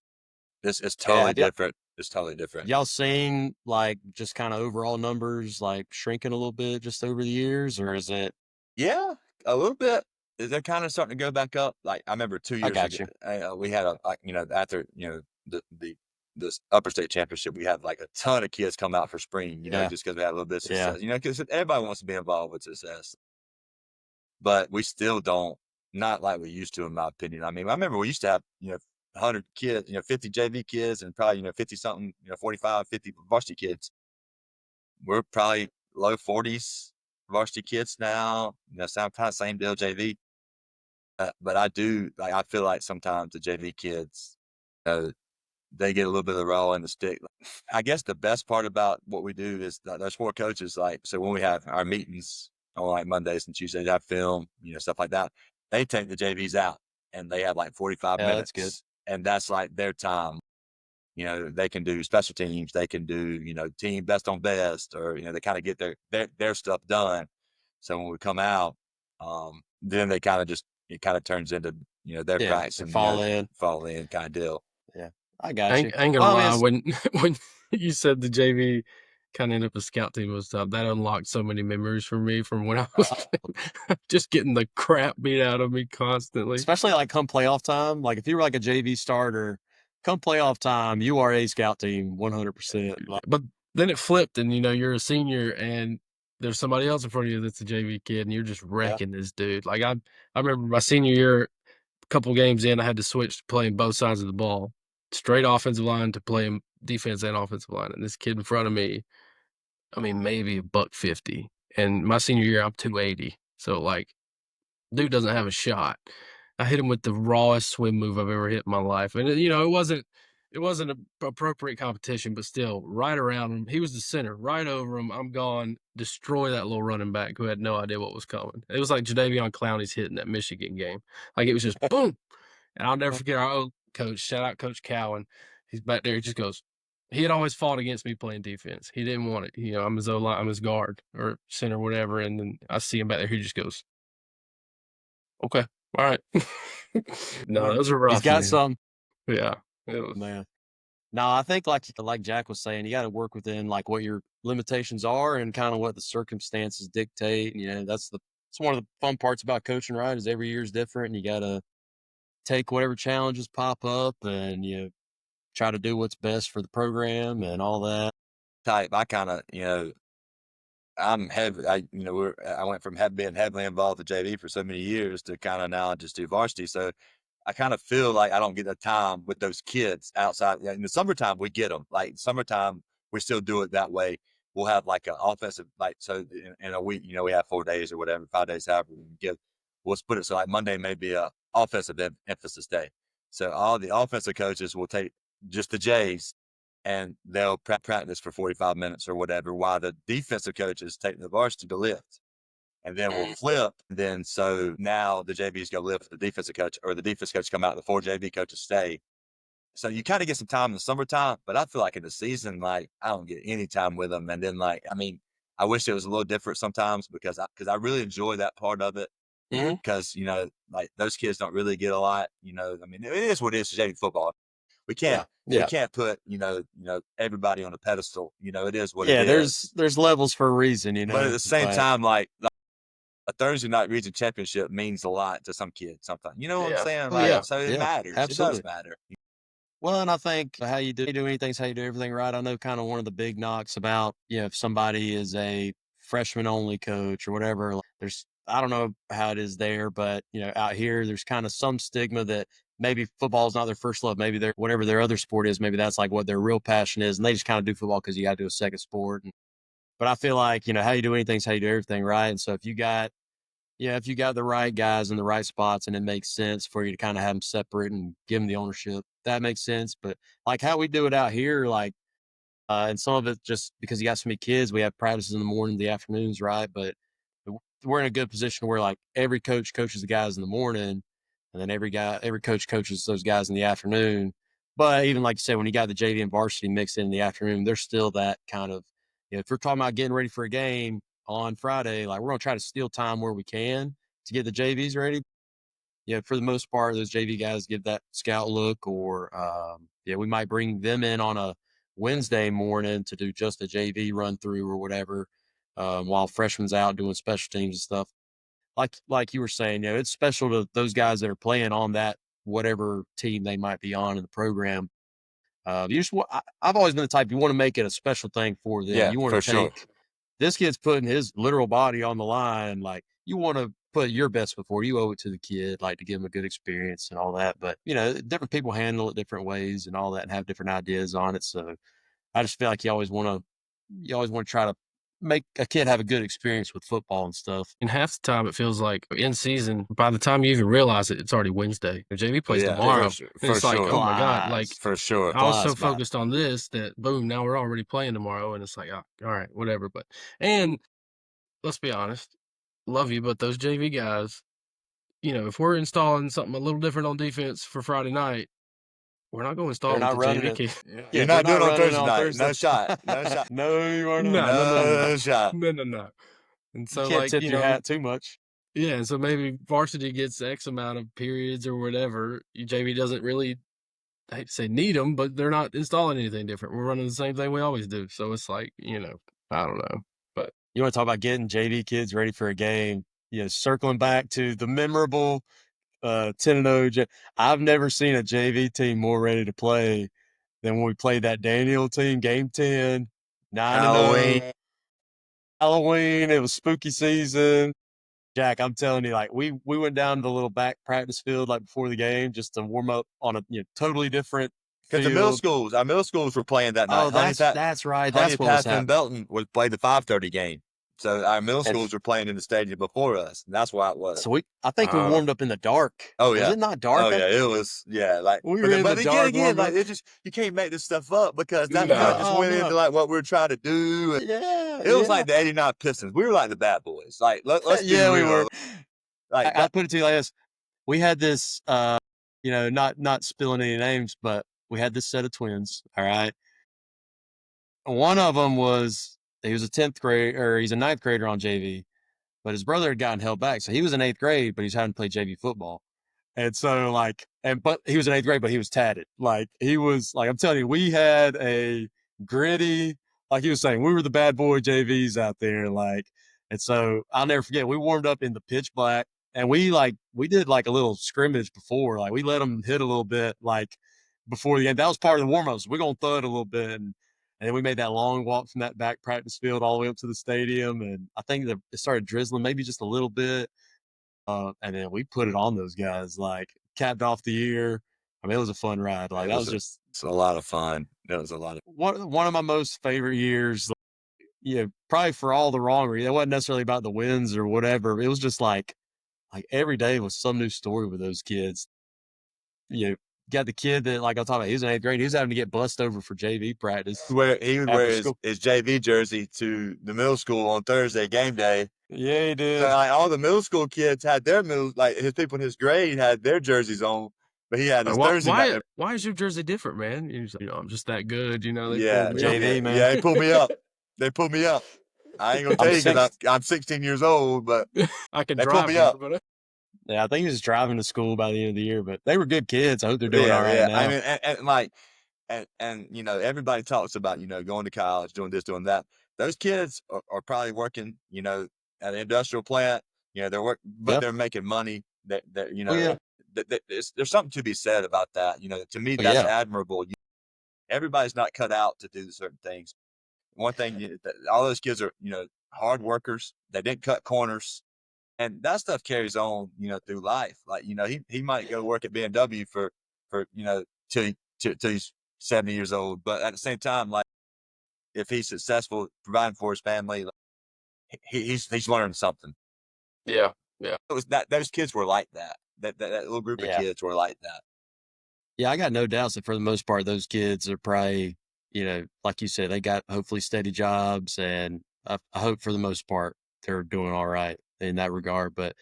it's Yeah, totally different. It's totally different. y'all seen like just kind of overall numbers like shrinking a little bit just over the years, or is it? Yeah, a little bit. They're kind of starting to go back up. Like I remember 2 I years got ago, you. we had after the this upper state championship, we had like a ton of kids come out for spring. Yeah, Just because we had a little bit of yeah, success. Because everybody wants to be involved with success, but we still don't. Not like we used to, in my opinion. I mean, I remember we used to have 100 kids, 50 JV kids, and probably 50 something, 45, 50 varsity kids. We're probably low 40s varsity kids now. Same kind of same deal JV. But I do like. I feel like sometimes the JV kids, uh, they get a little bit of the raw in the stick. I guess the best part about what we do is that there's 4 coaches. Like so, when we have our meetings on like Mondays and Tuesdays, have film, stuff like that. They take the JVs out and they have like 45 yeah. That's good. minutes, and that's like their time. They can do special teams, they can do, team best on best, or, they kind of get their stuff done. So when we come out, then they kind of just, it kind of turns into, their Yeah, practice and and, fall in. fall in kind of deal. Yeah, I I got you. ain't, I ain't gonna Well, I mean, lie. When when you said the JV kind of ended up a scout team was stuff, that unlocked so many memories for me from when I was just getting the crap beat out of me constantly. especially like come playoff time. Like if you were like a JV starter, come playoff time, you are a scout team 100%. But then it flipped, and you're a senior, and there's somebody else in front of you that's a JV kid, and you're just Yeah, wrecking this dude. Like I remember my senior year, a couple games in, I had to switch to playing both sides of the ball straight offensive line to play defense and offensive line. And this kid in front of me, I mean, maybe $150. And my senior year, I'm 280. So, like, dude doesn't have a shot. I hit him with the rawest swim move I've ever hit in my life. And, it wasn't an appropriate competition, but still, right around him. He was the center, right over him. I'm gone, destroy that little running back who had no idea what was coming. It was like Jadeveon Clowney's hit in that Michigan game. Like, it was just boom. And I'll never forget our old coach, shout out Coach Cowan. He's back there, he just goes, he had always fought against me playing defense. He didn't want it. I'm his O-line, I'm his guard or center, whatever. And then I see him back there, he just goes, okay, all right. No, those are rough. He's got man. some. Yeah. It was, Man. No, I think like Jack was saying, you got to work within like what your limitations are and kind of what the circumstances dictate. That's one of the fun parts about coaching, right? Is every year is different, and you got to take whatever challenges pop up and try to do what's best for the program and all that. Type, I kind of, I'm heavy. I went from being heavily involved with JV for so many years to kind of now just do varsity. So I kind of feel like I don't get the time with those kids outside. In the summertime, we get them. Like summertime, we still do it that way. We'll have like an offensive, so in a week, we have 4 days or whatever, 5 days, however we give. We'll split it. So like Monday may be a offensive emphasis day. So all the offensive coaches will take just the J's and they'll practice for 45 minutes or whatever, while the defensive coaches take the varsity to lift. And then we'll flip. Then so now the JVs go lift the defensive coach, or the defense coach come out, the 4 JV coaches stay. So you kind of get some time in the summertime, but I feel like in the season, like I don't get any time with them. And then I wish it was a little different sometimes because I really enjoy that part of it. Because, like those kids don't really get a lot, it is what it is, JV football. We can't put, everybody on a pedestal, it is what it is. There's levels for a reason, But at the same time, like a Thursday night region championship means a lot to some kids sometimes. You know what I'm saying? Like, so it matters. Absolutely. It does matter. Well, and I think how you do anything's how you do everything, right? I know kind of one of the big knocks about, if somebody is a freshman only coach or whatever, I don't know how it is there, but out here, there's kind of some stigma that maybe football is not their first love. Maybe whatever their other sport is, maybe that's like what their real passion is. And they just kind of do football because you got to do a second sport. But I feel like, how you do anything's how you do everything, right? And so if you got the right guys in the right spots and it makes sense for you to kind of have them separate and give them the ownership, that makes sense. But like how we do it out here, like, and some of it just because you got so many kids, we have practices in the morning, the afternoons, right? But we're in a good position where like every coach coaches the guys in the morning, and then every coach coaches those guys in the afternoon. But even like you said, when you got the JV and varsity mixed in the afternoon, there's still that kind of, if we're talking about getting ready for a game on Friday, like we're going to try to steal time where we can to get the JVs ready. For the most part, those JV guys give that scout look, or we might bring them in on a Wednesday morning to do just a JV run through or whatever, while freshman's out doing special teams and stuff. Like you were saying, it's special to those guys that are playing on that whatever team they might be on in the program. I've always been the type, you want to make it a special thing for them. Yeah, you want to take this kid's putting his literal body on the line. Like you want to put your best before you owe it to the kid, like to give him a good experience and all that. But different people handle it different ways and all that, and have different ideas on it. So I just feel like you always want to try to make a kid have a good experience with football and stuff. And half the time it feels like in season, by the time you even realize it, it's already Wednesday. The JV plays tomorrow. It's like, oh my God, like for sure. I was so focused on this that boom, now we're already playing tomorrow. And it's like, all right, whatever. But, and let's be honest, love you, but those JV guys, if we're installing something a little different on defense for Friday night, we're not going to install They're it not with the running JV it. kid. You're not doing it on Thursday night. No shot. No shot. No, you are not. No shot. No. And so, you can't tip your hat too much. Yeah, and so maybe varsity gets X amount of periods or whatever. JV doesn't really, I hate to say need them, but they're not installing anything different. We're running the same thing we always do. So it's like, I don't know. But you want to talk about getting JV kids ready for a game, circling back to the memorable 10-0. I've never seen a JV team more ready to play than when we played that Daniel team, game 10, 9-0. Halloween, it was spooky season. Jack, I'm telling you, like we went down to the little back practice field like before the game just to warm up on a totally different Because our middle schools were playing that night. Oh, that's right. Honey That's what was Path and happening. Belton would play the 5:30 game. So our middle And schools were playing in the stadium before us, and that's why it was. so I think we warmed up in the dark. Oh Was yeah. it not dark? Oh yeah, it was. Yeah, like We were in but the again, dark warming like up. it just you can't make this stuff up because that No. kind of just Oh, went no. into like what we were trying to do. And Yeah, it was like the '89 Pistons. We were like the bad boys. Like let's be yeah, we real. were. Like I put it to you like this: we had this, not spilling any names, but we had this set of twins. All right, one of them he was a 10th grade, or he's a 9th grader on JV, but his brother had gotten held back, so he was in 8th grade, but he's having to play JV football. And so but he was in 8th grade, but he was tatted. Like he was like, I'm telling you, we had a gritty, like he was saying, we were the bad boy JVs out there. And so I'll never forget, we warmed up in the pitch black, and we did like a little scrimmage before, like we let them hit a little bit, like before the game. That was part of the warm ups. We're going to thud a little bit. And then we made that long walk from that back practice field all the way up to the stadium. And I think it started drizzling maybe just a little bit. And then we put it on those guys, like capped off the year. I mean, it was a fun ride. Like that was just it's a lot of fun. It was a lot of one of my most favorite years. Probably for all the wrong reasons. It wasn't necessarily about the wins or whatever. It was just like every day was some new story with those kids. Got the kid that, like I was talking about, he was in 8th grade. He was having to get bussed over for JV practice. he would wear his JV jersey to the middle school on Thursday game day. Yeah, he did. So like, all the middle school kids had their his people in his grade had their jerseys on, but he had his Thursday night. Why is your jersey different, man? I'm just that good, They yeah, JV, man. Yeah, they pulled me up. They pulled me up. I ain't gonna tell you because I'm 16 years old, but I can they drive pulled me up. Yeah, I think he was driving to school by the end of the year, but they were good kids. I hope they're doing all right now. I mean, and everybody talks about, going to college, doing this, doing that. Those kids are probably working, at an industrial plant, they're but they're making money that, there's something to be said about that. To me, that's admirable. Everybody's not cut out to do certain things. One thing, all those kids are, hard workers. They didn't cut corners. And that stuff carries on, through life. Like, he might go work at BMW for till he's 70 years old. But at the same time, like, if he's successful providing for his family, he's learned something. Yeah. It was those kids were like that. That little group of kids were like that. Yeah, I got no doubts that for the most part, those kids are probably, like you said, they got hopefully steady jobs, and I hope for the most part they're doing all right in that regard. But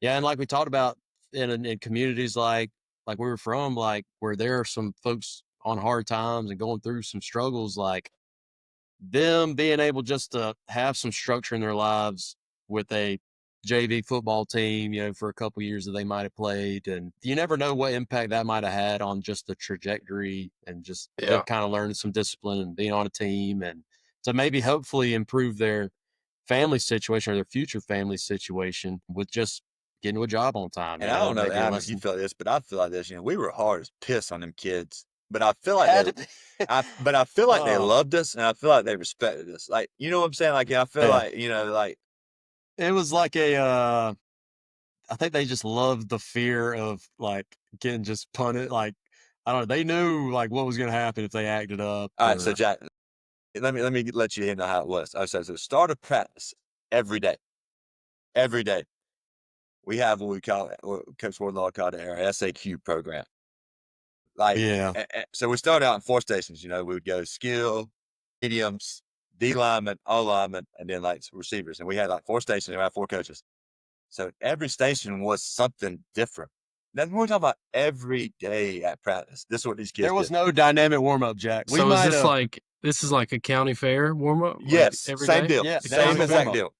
yeah, and like we talked about in communities like we were from, like where there are some folks on hard times and going through some struggles, like them being able just to have some structure in their lives with a JV football team, for a couple of years that they might have played. And you never know what impact that might have had on just the trajectory and just them kind of learning some discipline and being on a team, and to maybe hopefully improve their family situation or their future family situation with just getting to a job on time. And I don't know, Adam, if you feel this, but I feel like this. We were hard as piss on them kids, but I feel like they loved us, and I feel like they respected us. Like, you know what I'm saying? Like, I feel like, like it was like I think they just loved the fear of like getting just punted. Like, I don't know. They knew like what was going to happen if they acted up. All right, so Jack, let me let you know how it was. I said, so start of practice every day. We have what we call it, what Coach Wardlaw called it our SAQ program. Like, so we started out in 4 stations. We would go skill, mediums, D lineman, O lineman, and then like receivers. And we had like 4 stations, and we had 4 coaches. So every station was something different. Then we're talking about every day at practice. This is what these kids There was no dynamic warm up, Jack. So this is like a county fair warm up? Yes, every same day? deal. Yeah, Same exact deal.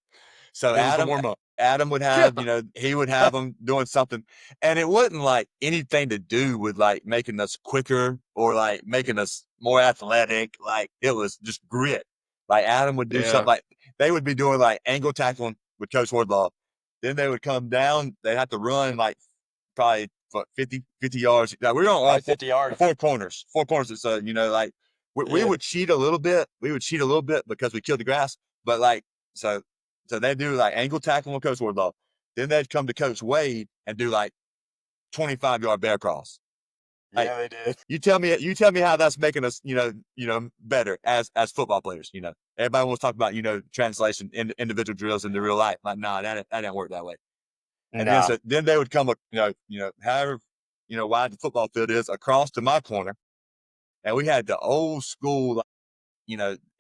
So Adam would have, he would have them doing something, and it wasn't like anything to do with like making us quicker or like making us more athletic. Like, it was just grit. Like, Adam would do something, like they would be doing like angle tackling with Coach Wardlaw. Then they would come down. They'd have to run like probably 50 yards. Like, we were on 50 yards. 4 corners. So, like we would cheat a little bit. Because we killed the grass. But like, so they do like angle tackling with Coach Wardlaw. Then they'd come to Coach Wade and do like 25-yard bear cross. Yeah, they did. You tell me how that's making us, better as football players. Everybody wants to talk about, translation individual drills into real life. Like, nah, that didn't work that way. And then they would come, however, wide the football field is across to my corner, and we had the old school,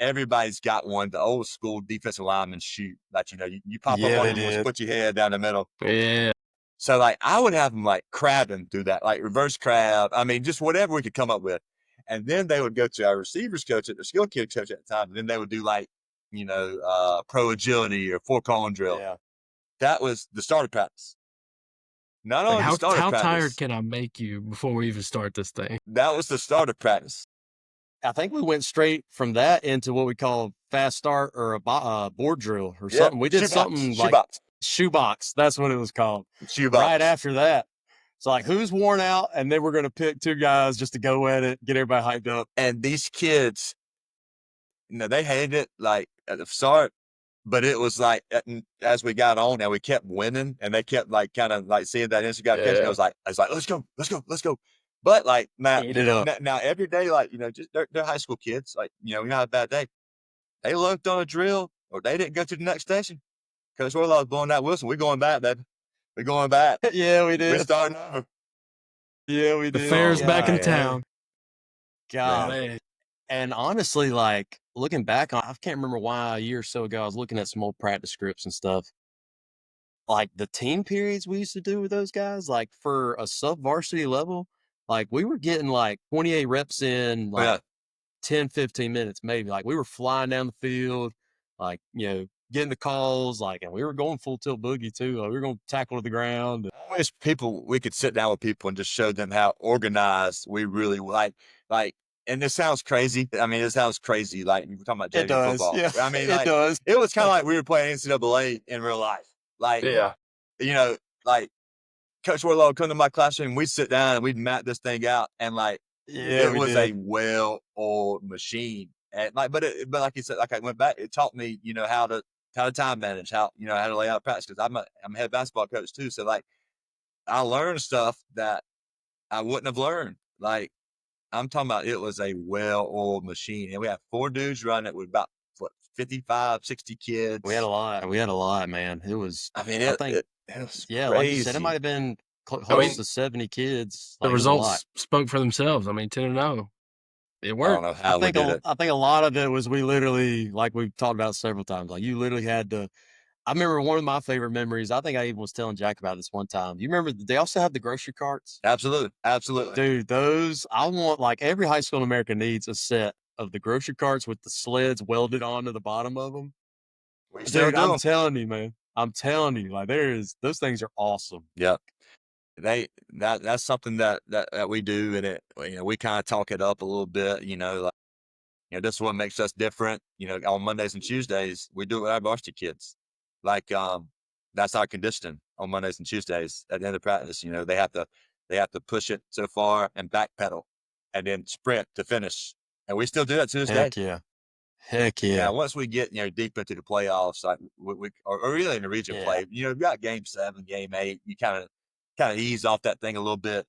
everybody's got one, the old school defensive lineman shoot that, you pop up on them, put your head down the middle. Yeah. So like I would have them like crabbing through that, like reverse crab. I mean, just whatever we could come up with. And then they would go to our receivers coach at the skill kid coach at the time. And then they would do like, pro agility or 4-cone drill. Yeah. That was the starter practice. Not only Like, the starter how practice. tired can I make you before we even start this thing? That was the starter practice. I think we went straight from that into what we call fast start or a board drill or something. We did something like shoebox. That's what it was called. Shoebox. Right after that. So like who's worn out, and then we're going to pick 2 guys just to go at it, get everybody hyped up. And these kids, they hated it like at the start, but it was like as we got on and we kept winning, and they kept like kind of like seeing that instant gratification. I was like, let's go. But like now every day, like, just they're high school kids. Like, we had a bad day. They looked on a drill or they didn't go to the next station. Coach Wardlaw was blowing that whistle. We're going back, baby. We're going back. Yeah, we did. We're starting over. Yeah, we The did. fair's back in town. God. Man. And honestly, like looking back on, I can't remember why a year or so ago, I was looking at some old practice scripts and stuff. Like the team periods we used to do with those guys, like for a sub varsity level, like we were getting like 28 reps in like 10, 15 minutes, maybe. Like we were flying down the field, like, getting the calls, like, and we were going full tilt boogie too. Like, we were going to tackle to the ground. I wish we could sit down with people and just show them how organized we really like, and this sounds crazy. I mean, it sounds crazy. Like we're talking about JV football. Yeah. I mean, it does. It was kind of like we were playing NCAA in real life. Like, like Coach Wardlaw would come to my classroom, we'd sit down and we'd map this thing out, and like, it was a well-oiled machine. And like, but like you said, like I went back, it taught me, how to time manage, how to lay out practice. Cause I'm a head basketball coach too. So like I learned stuff that I wouldn't have learned. Like I'm talking about, it was a well-oiled machine, and we had 4 dudes running it with about 55, 60 kids. We had a lot, man. It was, I mean, I think, it was crazy. like you said, it might have been close to 70 kids. The results spoke for themselves. I mean, 10-0. It worked. I don't know how we did it. I think a lot of it was we literally, like we've talked about several times, like you literally had to. I remember one of my favorite memories. I think I even was telling Jack about this one time. You remember they also have the grocery carts? Absolutely. Dude, those, I want, like every high school in America needs a set of the grocery carts with the sleds welded onto the bottom of them. Dude, I'm telling you, man. I'm telling you, like those things are awesome. Yep. That's something that we do, and it, we kind of talk it up a little bit, like, this is what makes us different. On Mondays and Tuesdays, we do it with our varsity kids. Like, that's our conditioning on Mondays and Tuesdays at the end of practice. They have to push it so far and backpedal and then sprint to finish. And we still do that to this day. Heck yeah. Now, once we get, deep into the playoffs, like or really in the region play, we've got game 7, game 8, you kind of ease off that thing a little bit.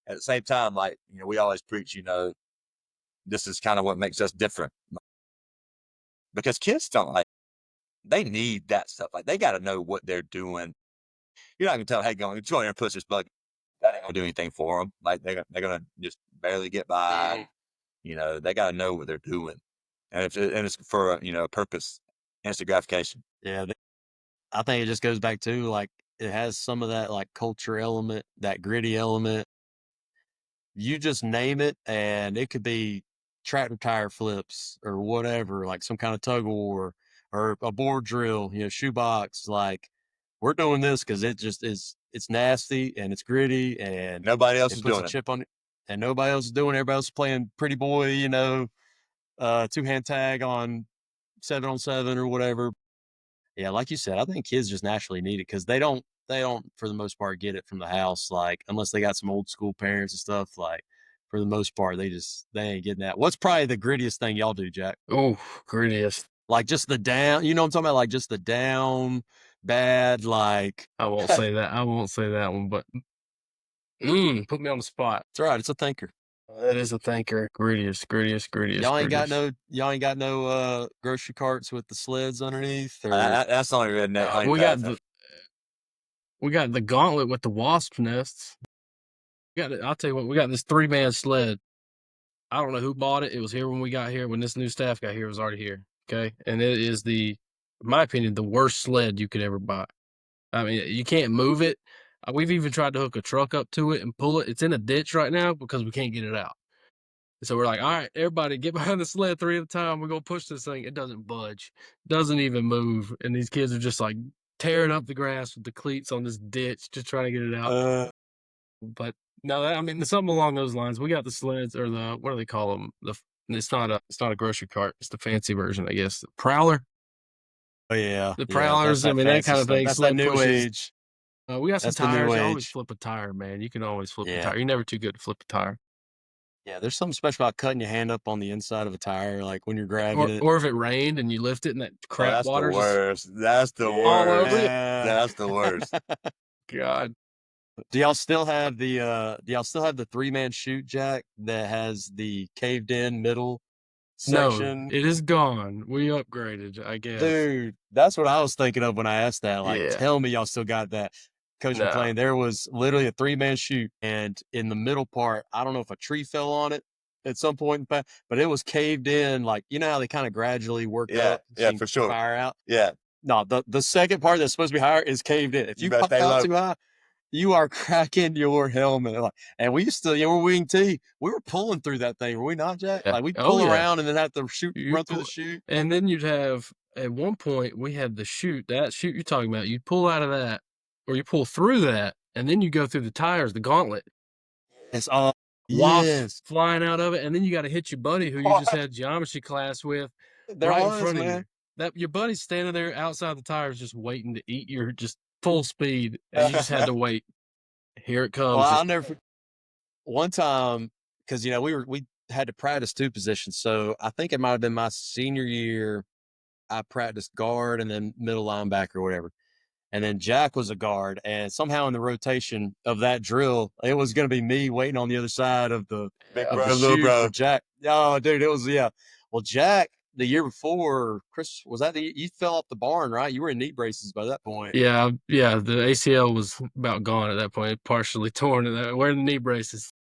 At the same time, like, we always preach, this is kind of what makes us different. Because kids they need that stuff. Like, they got to know what they're doing. You're not going to tell, hey, go in there and push this bug. That ain't going to do anything for them. Like, they're going to just barely get by. They got to know what they're doing. And it's for a purpose, instant gratification. Yeah, I think it just goes back to, like, it has some of that, like, culture element, that gritty element. You just name it, and it could be tractor tire flips or whatever, like some kind of tug of war or a board drill, shoebox. Like, we're doing this because it just is. It's nasty and it's gritty, and nobody else is doing a chip on it, and nobody else is doing it. Everybody else is playing pretty boy, 2-hand tag on 7-on-7 or whatever. Yeah, like you said, I think kids just naturally need it because they don't for the most part get it from the house, like unless they got some old school parents and stuff. Like for the most part, they ain't getting that. What's probably the grittiest thing y'all do, Jack? Oh, grittiest. Like just the down, what I'm talking about? Like just the down bad, like I won't say that. I won't say that one, but Put me on the spot. It's all right. It's a thinker. That is a thinker. Grittiest. Y'all ain't got no grocery carts with the sleds underneath. Or That's only redneck. Honey Pat. We got the gauntlet with the wasp nests. I'll tell you what, we got this 3-man sled. I don't know who bought it. It was here when we got here. When this new staff got here, it was already here. Okay. And it is in my opinion, the worst sled you could ever buy. I mean, you can't move it. We've even tried to hook a truck up to it and pull it. It's in a ditch right now because we can't get it out. So we're like, all right, everybody get behind the sled 3 at a time. We're going to push this thing. It doesn't budge, doesn't even move. And these kids are just like tearing up the grass with the cleats on this ditch, just trying to get it out. But no, I mean, something along those lines. We got the sleds, or what do they call them? It's not a grocery cart. It's the fancy version, I guess. The Prowler. Oh yeah, the Prowlers. I mean, that kind of thing. That's that new age. We got some That's the new tires. You always age. flip a tire, man. You can always flip a Yeah. tire. You're never too good to flip a tire. Yeah, there's something special about cutting your hand up on the inside of a tire, like when you're grabbing it. Or if it rained and you lift it and that crap That's water the worst. That's the all over worst. it. That's the worst. God. Do y'all still have the 3-man chute, Jack, that has the caved in middle section? No, it is gone. We upgraded, I guess. Dude, that's what I was thinking of when I asked that. Like, Yeah. tell me y'all still got that. Coach No. McClain, there was literally a 3-man chute, and in the middle part, I don't know if a tree fell on it at some point in the past, but it was caved in. Like, you know how they kind of gradually work up? Yeah, for sure. Fire out? Yeah. No, the second part that's supposed to be higher is caved in. If you better pop stay out low. too high, you are cracking your helmet. Like, and we used to, we're wing T. We were pulling through that thing, were we not, Jack? Yeah. Like, we'd Oh, pull yeah. around and then have to run through pull- the chute. And then you'd have, at one point, we had the chute, that chute you're talking about. You'd pull out of that, or you pull through that, and then you go through the tires, the gauntlet. It's all Wasps flying out of it, and then you got to hit your buddy who you just had geometry class with right in front of you. That your buddy's standing there outside the tires just waiting to eat your just full speed, and you just had to wait. Here it comes. Well, I'll never forget one time, because we had to practice 2 positions. So I think it might have been my senior year. I practiced guard and then middle linebacker or whatever. And then Jack was a guard, and somehow in the rotation of that drill, it was going to be me waiting on the other side of the little chute bro. for Jack. Oh, dude, it was Well, Jack, the year before, Chris, was that you fell off the barn, right? You were in knee braces by that point. Yeah. The ACL was about gone at that point, partially torn. Wearing the knee braces.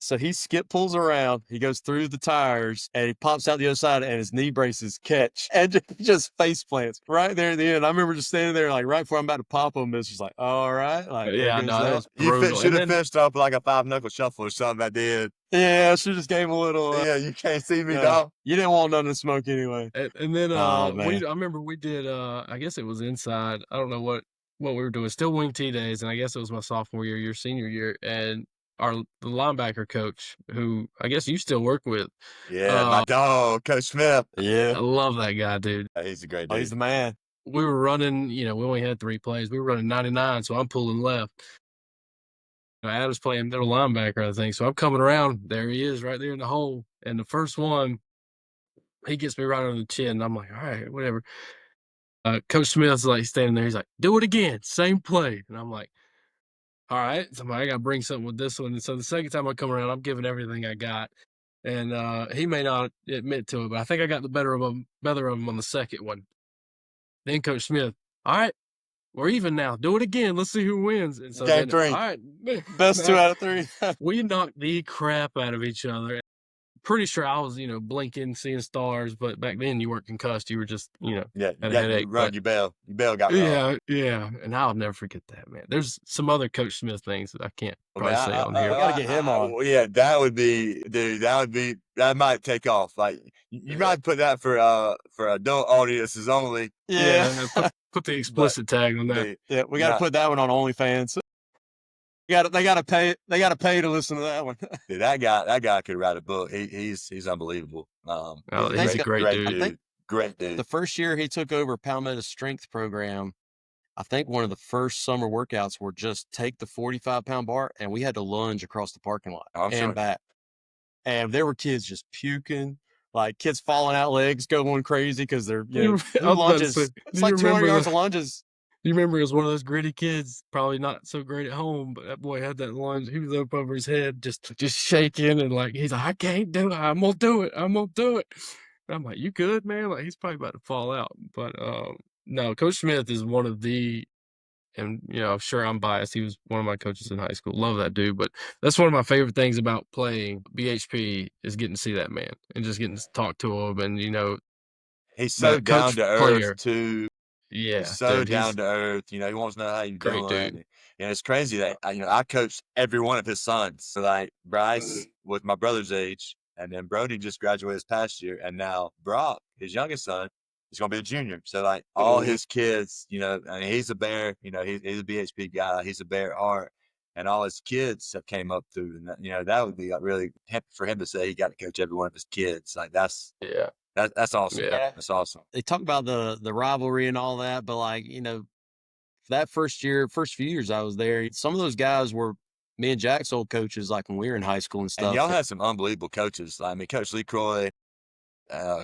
So he pulls around, he goes through the tires, and he pops out the other side, and his knee braces catch, and just face plants right there at the end. I remember just standing there, like right before I'm about to pop him, it's just like, all right, like yeah, no, that was brutal. You should have finished up like a 5-knuckle shuffle or something. I did. Yeah, I should just gave him a little. Yeah, you can't see me, dog. You didn't want nothing to smoke anyway. And then man. I remember we did. I guess it was inside. I don't know what we were doing. Still wing T days, and I guess it was my sophomore year, your senior year, and the linebacker coach, who I guess you still work with. Yeah, my dog, Coach Smith. Yeah, I love that guy, dude. He's a great dude. Oh, he's the man. We were running. We only had 3 plays. We were running 99, so I'm pulling left. Adam's playing middle linebacker, I think. So I'm coming around. There he is, right there in the hole. And the first one, he gets me right on the chin. And I'm like, all right, whatever. Coach Smith's like standing there. He's like, do it again. Same play. And I'm like, all right. So I got to bring something with this one. And so the second time I come around, I'm giving everything I got. And he may not admit to it, but I think I got the better of him on the second one. Then Coach Smith, all right, we're even now. Do it again. Let's see who wins. And so Game 3. All right. Best 2 out of 3. We knocked the crap out of each other. Pretty sure I was, blinking, seeing stars, but back then you weren't concussed. You were just, yeah, had a headache. You bail got wrong. Yeah. And I'll never forget that, man. There's some other Coach Smith things that I can't probably say on here. We got to get him on. Yeah, that would be, dude. That might take off. Like you might put that for adult audiences only. Yeah. Put the explicit tag on that. Yeah, we got to put that one on OnlyFans. They got to pay. They got to pay to listen to that one. Dude, that guy could write a book. He's unbelievable. He's a great dude. I think great dude. The first year he took over Palmetto's strength program, I think one of the first summer workouts were just take the 45-pound bar, and we had to lunge across the parking lot and back. And there were kids just puking, like kids falling out, legs going crazy because they're lunges. It's like 200 yards of lunges. You remember he was one of those gritty kids, probably not so great at home, but that boy had that lunge. He was up over his head, just shaking and like he's like, I can't do it. I'm gonna do it. I'm gonna do it. And I'm like, you good, man? Like he's probably about to fall out. But no, Coach Smith is one of the, and I'm sure I'm biased. He was one of my coaches in high school. Love that dude. But that's one of my favorite things about playing BHP is getting to see that man and just getting to talk to him and He's so that down coach to earth player. too. He's Yeah, so dude, down he's to earth. He wants to know how you great doing. dude. And it's crazy that I coached every one of his sons. So like Bryce was my brother's age, and then Brody just graduated this past year, and now Brock, his youngest son, is going to be a junior. So like all his kids, I mean, he's a Bear. He's a BHP guy. He's a Bear at heart, and all his kids have came up through. And that would be like really happy for him to say he got to coach every one of his kids. Like that's Yeah. that's awesome. Yeah. That's awesome. They talk about the rivalry and all that, but like, that first few years I was there, some of those guys were me and Jack's old coaches, like when we were in high school and And stuff. y'all had some unbelievable coaches. I mean, Coach Lee Croy,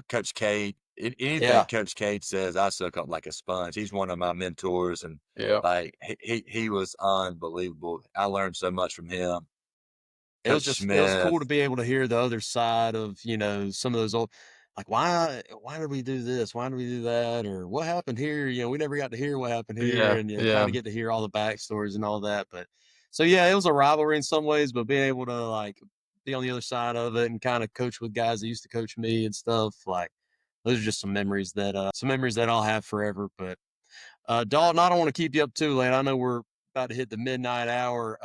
Coach Cade. Anything Yeah. Coach Cade says, I suck up like a sponge. He's one of my mentors, and Yeah. like he was unbelievable. I learned so much from him. It was Coach it was Smith. cool to be able to hear the other side of, some of those old, like, why did we do this? Why did we do that? Or what happened here? We never got to hear what happened here Yeah. and, kind Yeah. of get to hear all the backstories and all that. But so, yeah, it was a rivalry in some ways, but being able to like be on the other side of it and kind of coach with guys that used to coach me and stuff, like those are just some memories that I'll have forever. But Dalton, I don't want to keep you up too late. I know we're about to hit the midnight hour.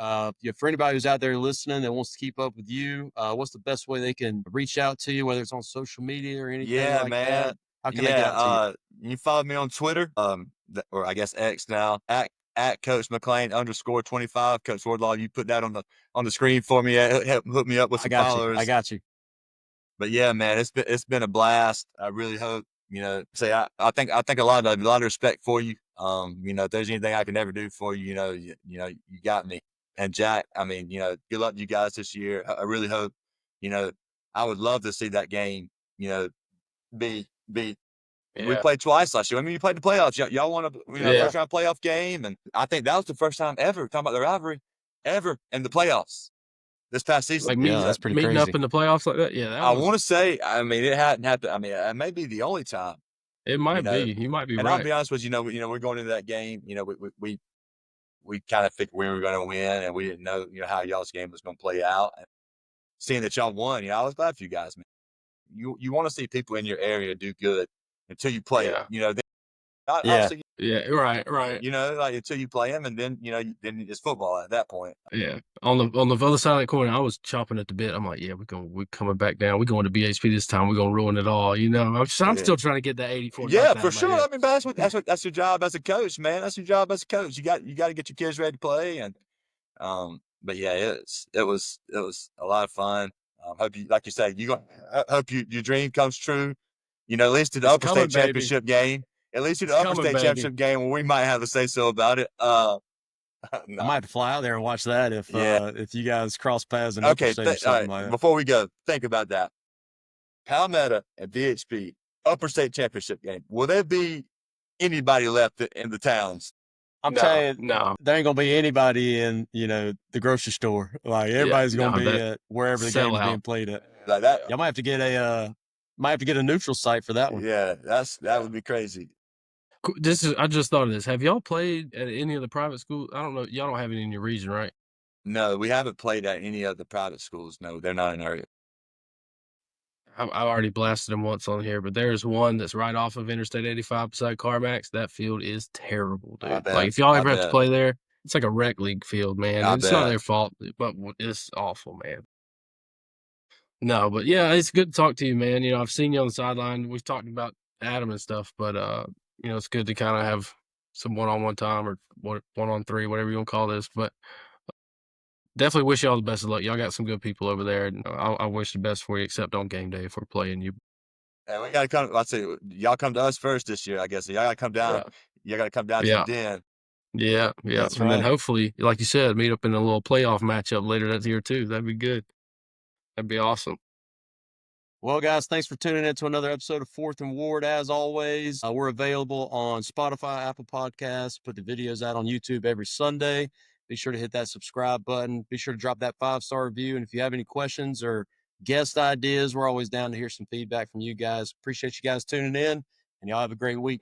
For anybody who's out there listening that wants to keep up with you, what's the best way they can reach out to you, whether it's on social media or anything Yeah, like that? man. How can they get Yeah. out to you? You follow me on Twitter, or I guess X now, at Coach McClain _25. Coach Wardlaw, you put that on the screen for me. Help hook me up with I some got you. I followers. got you. But yeah, man, it's been a blast. I really hope, say I think a lot of respect for you. If there's anything I can ever do for you, you got me. And Jack, I mean, good luck to you guys this year. I really hope, you know, I would love to see that game, be we Yeah. played twice last year. I mean, you played the playoffs. Y'all won a Yeah. first round playoff game, and I think that was the first time ever talking about the rivalry ever in the playoffs this past season. Like Yeah, that's pretty meeting up crazy. in the playoffs like that. Yeah, that I was. want to say, I mean, it hadn't happened. I mean, it may be the only time, It you might know. be. You might be And I'll right. be honest with you, we're going into that game. We kind of figured we were going to win, and we didn't know, how y'all's game was going to play out. And seeing that y'all won, I was glad for you guys, man. You want to see people in your area do good until you play Yeah. them. Yeah. Obviously, Yeah. Right. like until you play them, and then then it's football at that point. Yeah. On the other side of that coin, I was chopping at the bit. I'm like, yeah, we're coming back down. We're going to BHP this time. We're gonna ruin it all. I'm still trying to get that 84 Yeah, knocked out for of my sure. head. I mean, but that's your job as a coach, man. That's your job as a coach. You got to get your kids ready to play, and but yeah, it was a lot of fun. Hope you, like you say, hope your dream comes true. At least to the It's upper coming, state baby. championship game. At least to the It's upper coming, state baby. championship game where we might have a say so about it. I No. might have to fly out there and watch that Yeah. if you guys cross paths in upper Okay. state or All something right. like that. Before we go, think about that. Palmetto and VHP upper state championship game. Will there be anybody left in the towns? I'm No, telling you, no. there ain't gonna be anybody in, the grocery store. Like Yeah, everybody's gonna no, be that at wherever the game's being sellout. played at. Like that? Y'all might have to get a neutral site for that one. Yeah, that would be crazy. I just thought of this. Have y'all played at any of the private schools? I don't know. Y'all don't have any in your region, right? No, we haven't played at any of the private schools. No, they're not in our area. I already blasted them once on here, but there's one that's right off of Interstate 85 beside CarMax. That field is terrible, I dude. bet. Like if y'all I ever have to bet. play there, it's like a rec league field, man. I It's not bet. their fault, but it's awful, man. No, but yeah, it's good to talk to you, man. I've seen you on the sideline. We've talked about Adam and stuff, but it's good to kind of have some one-on-one time or one-on-three, whatever you want to call this. But definitely wish y'all the best of luck. Y'all got some good people over there, and I wish the best for you, except on game day if we're playing you. And we gotta come. I say y'all come to us first this year. I guess y'all gotta come down. Yeah. You gotta come down to Yeah. the den. Yeah, That's and then right. hopefully, like you said, meet up in a little playoff matchup later that year too. That'd be good. That'd be awesome. Well, guys, thanks for tuning in to another episode of Fourth and Ward. As always, we're available on Spotify, Apple Podcasts, put the videos out on YouTube every Sunday. Be sure to hit that subscribe button. Be sure to drop that 5-star review. And if you have any questions or guest ideas, we're always down to hear some feedback from you guys. Appreciate you guys tuning in, and y'all have a great week.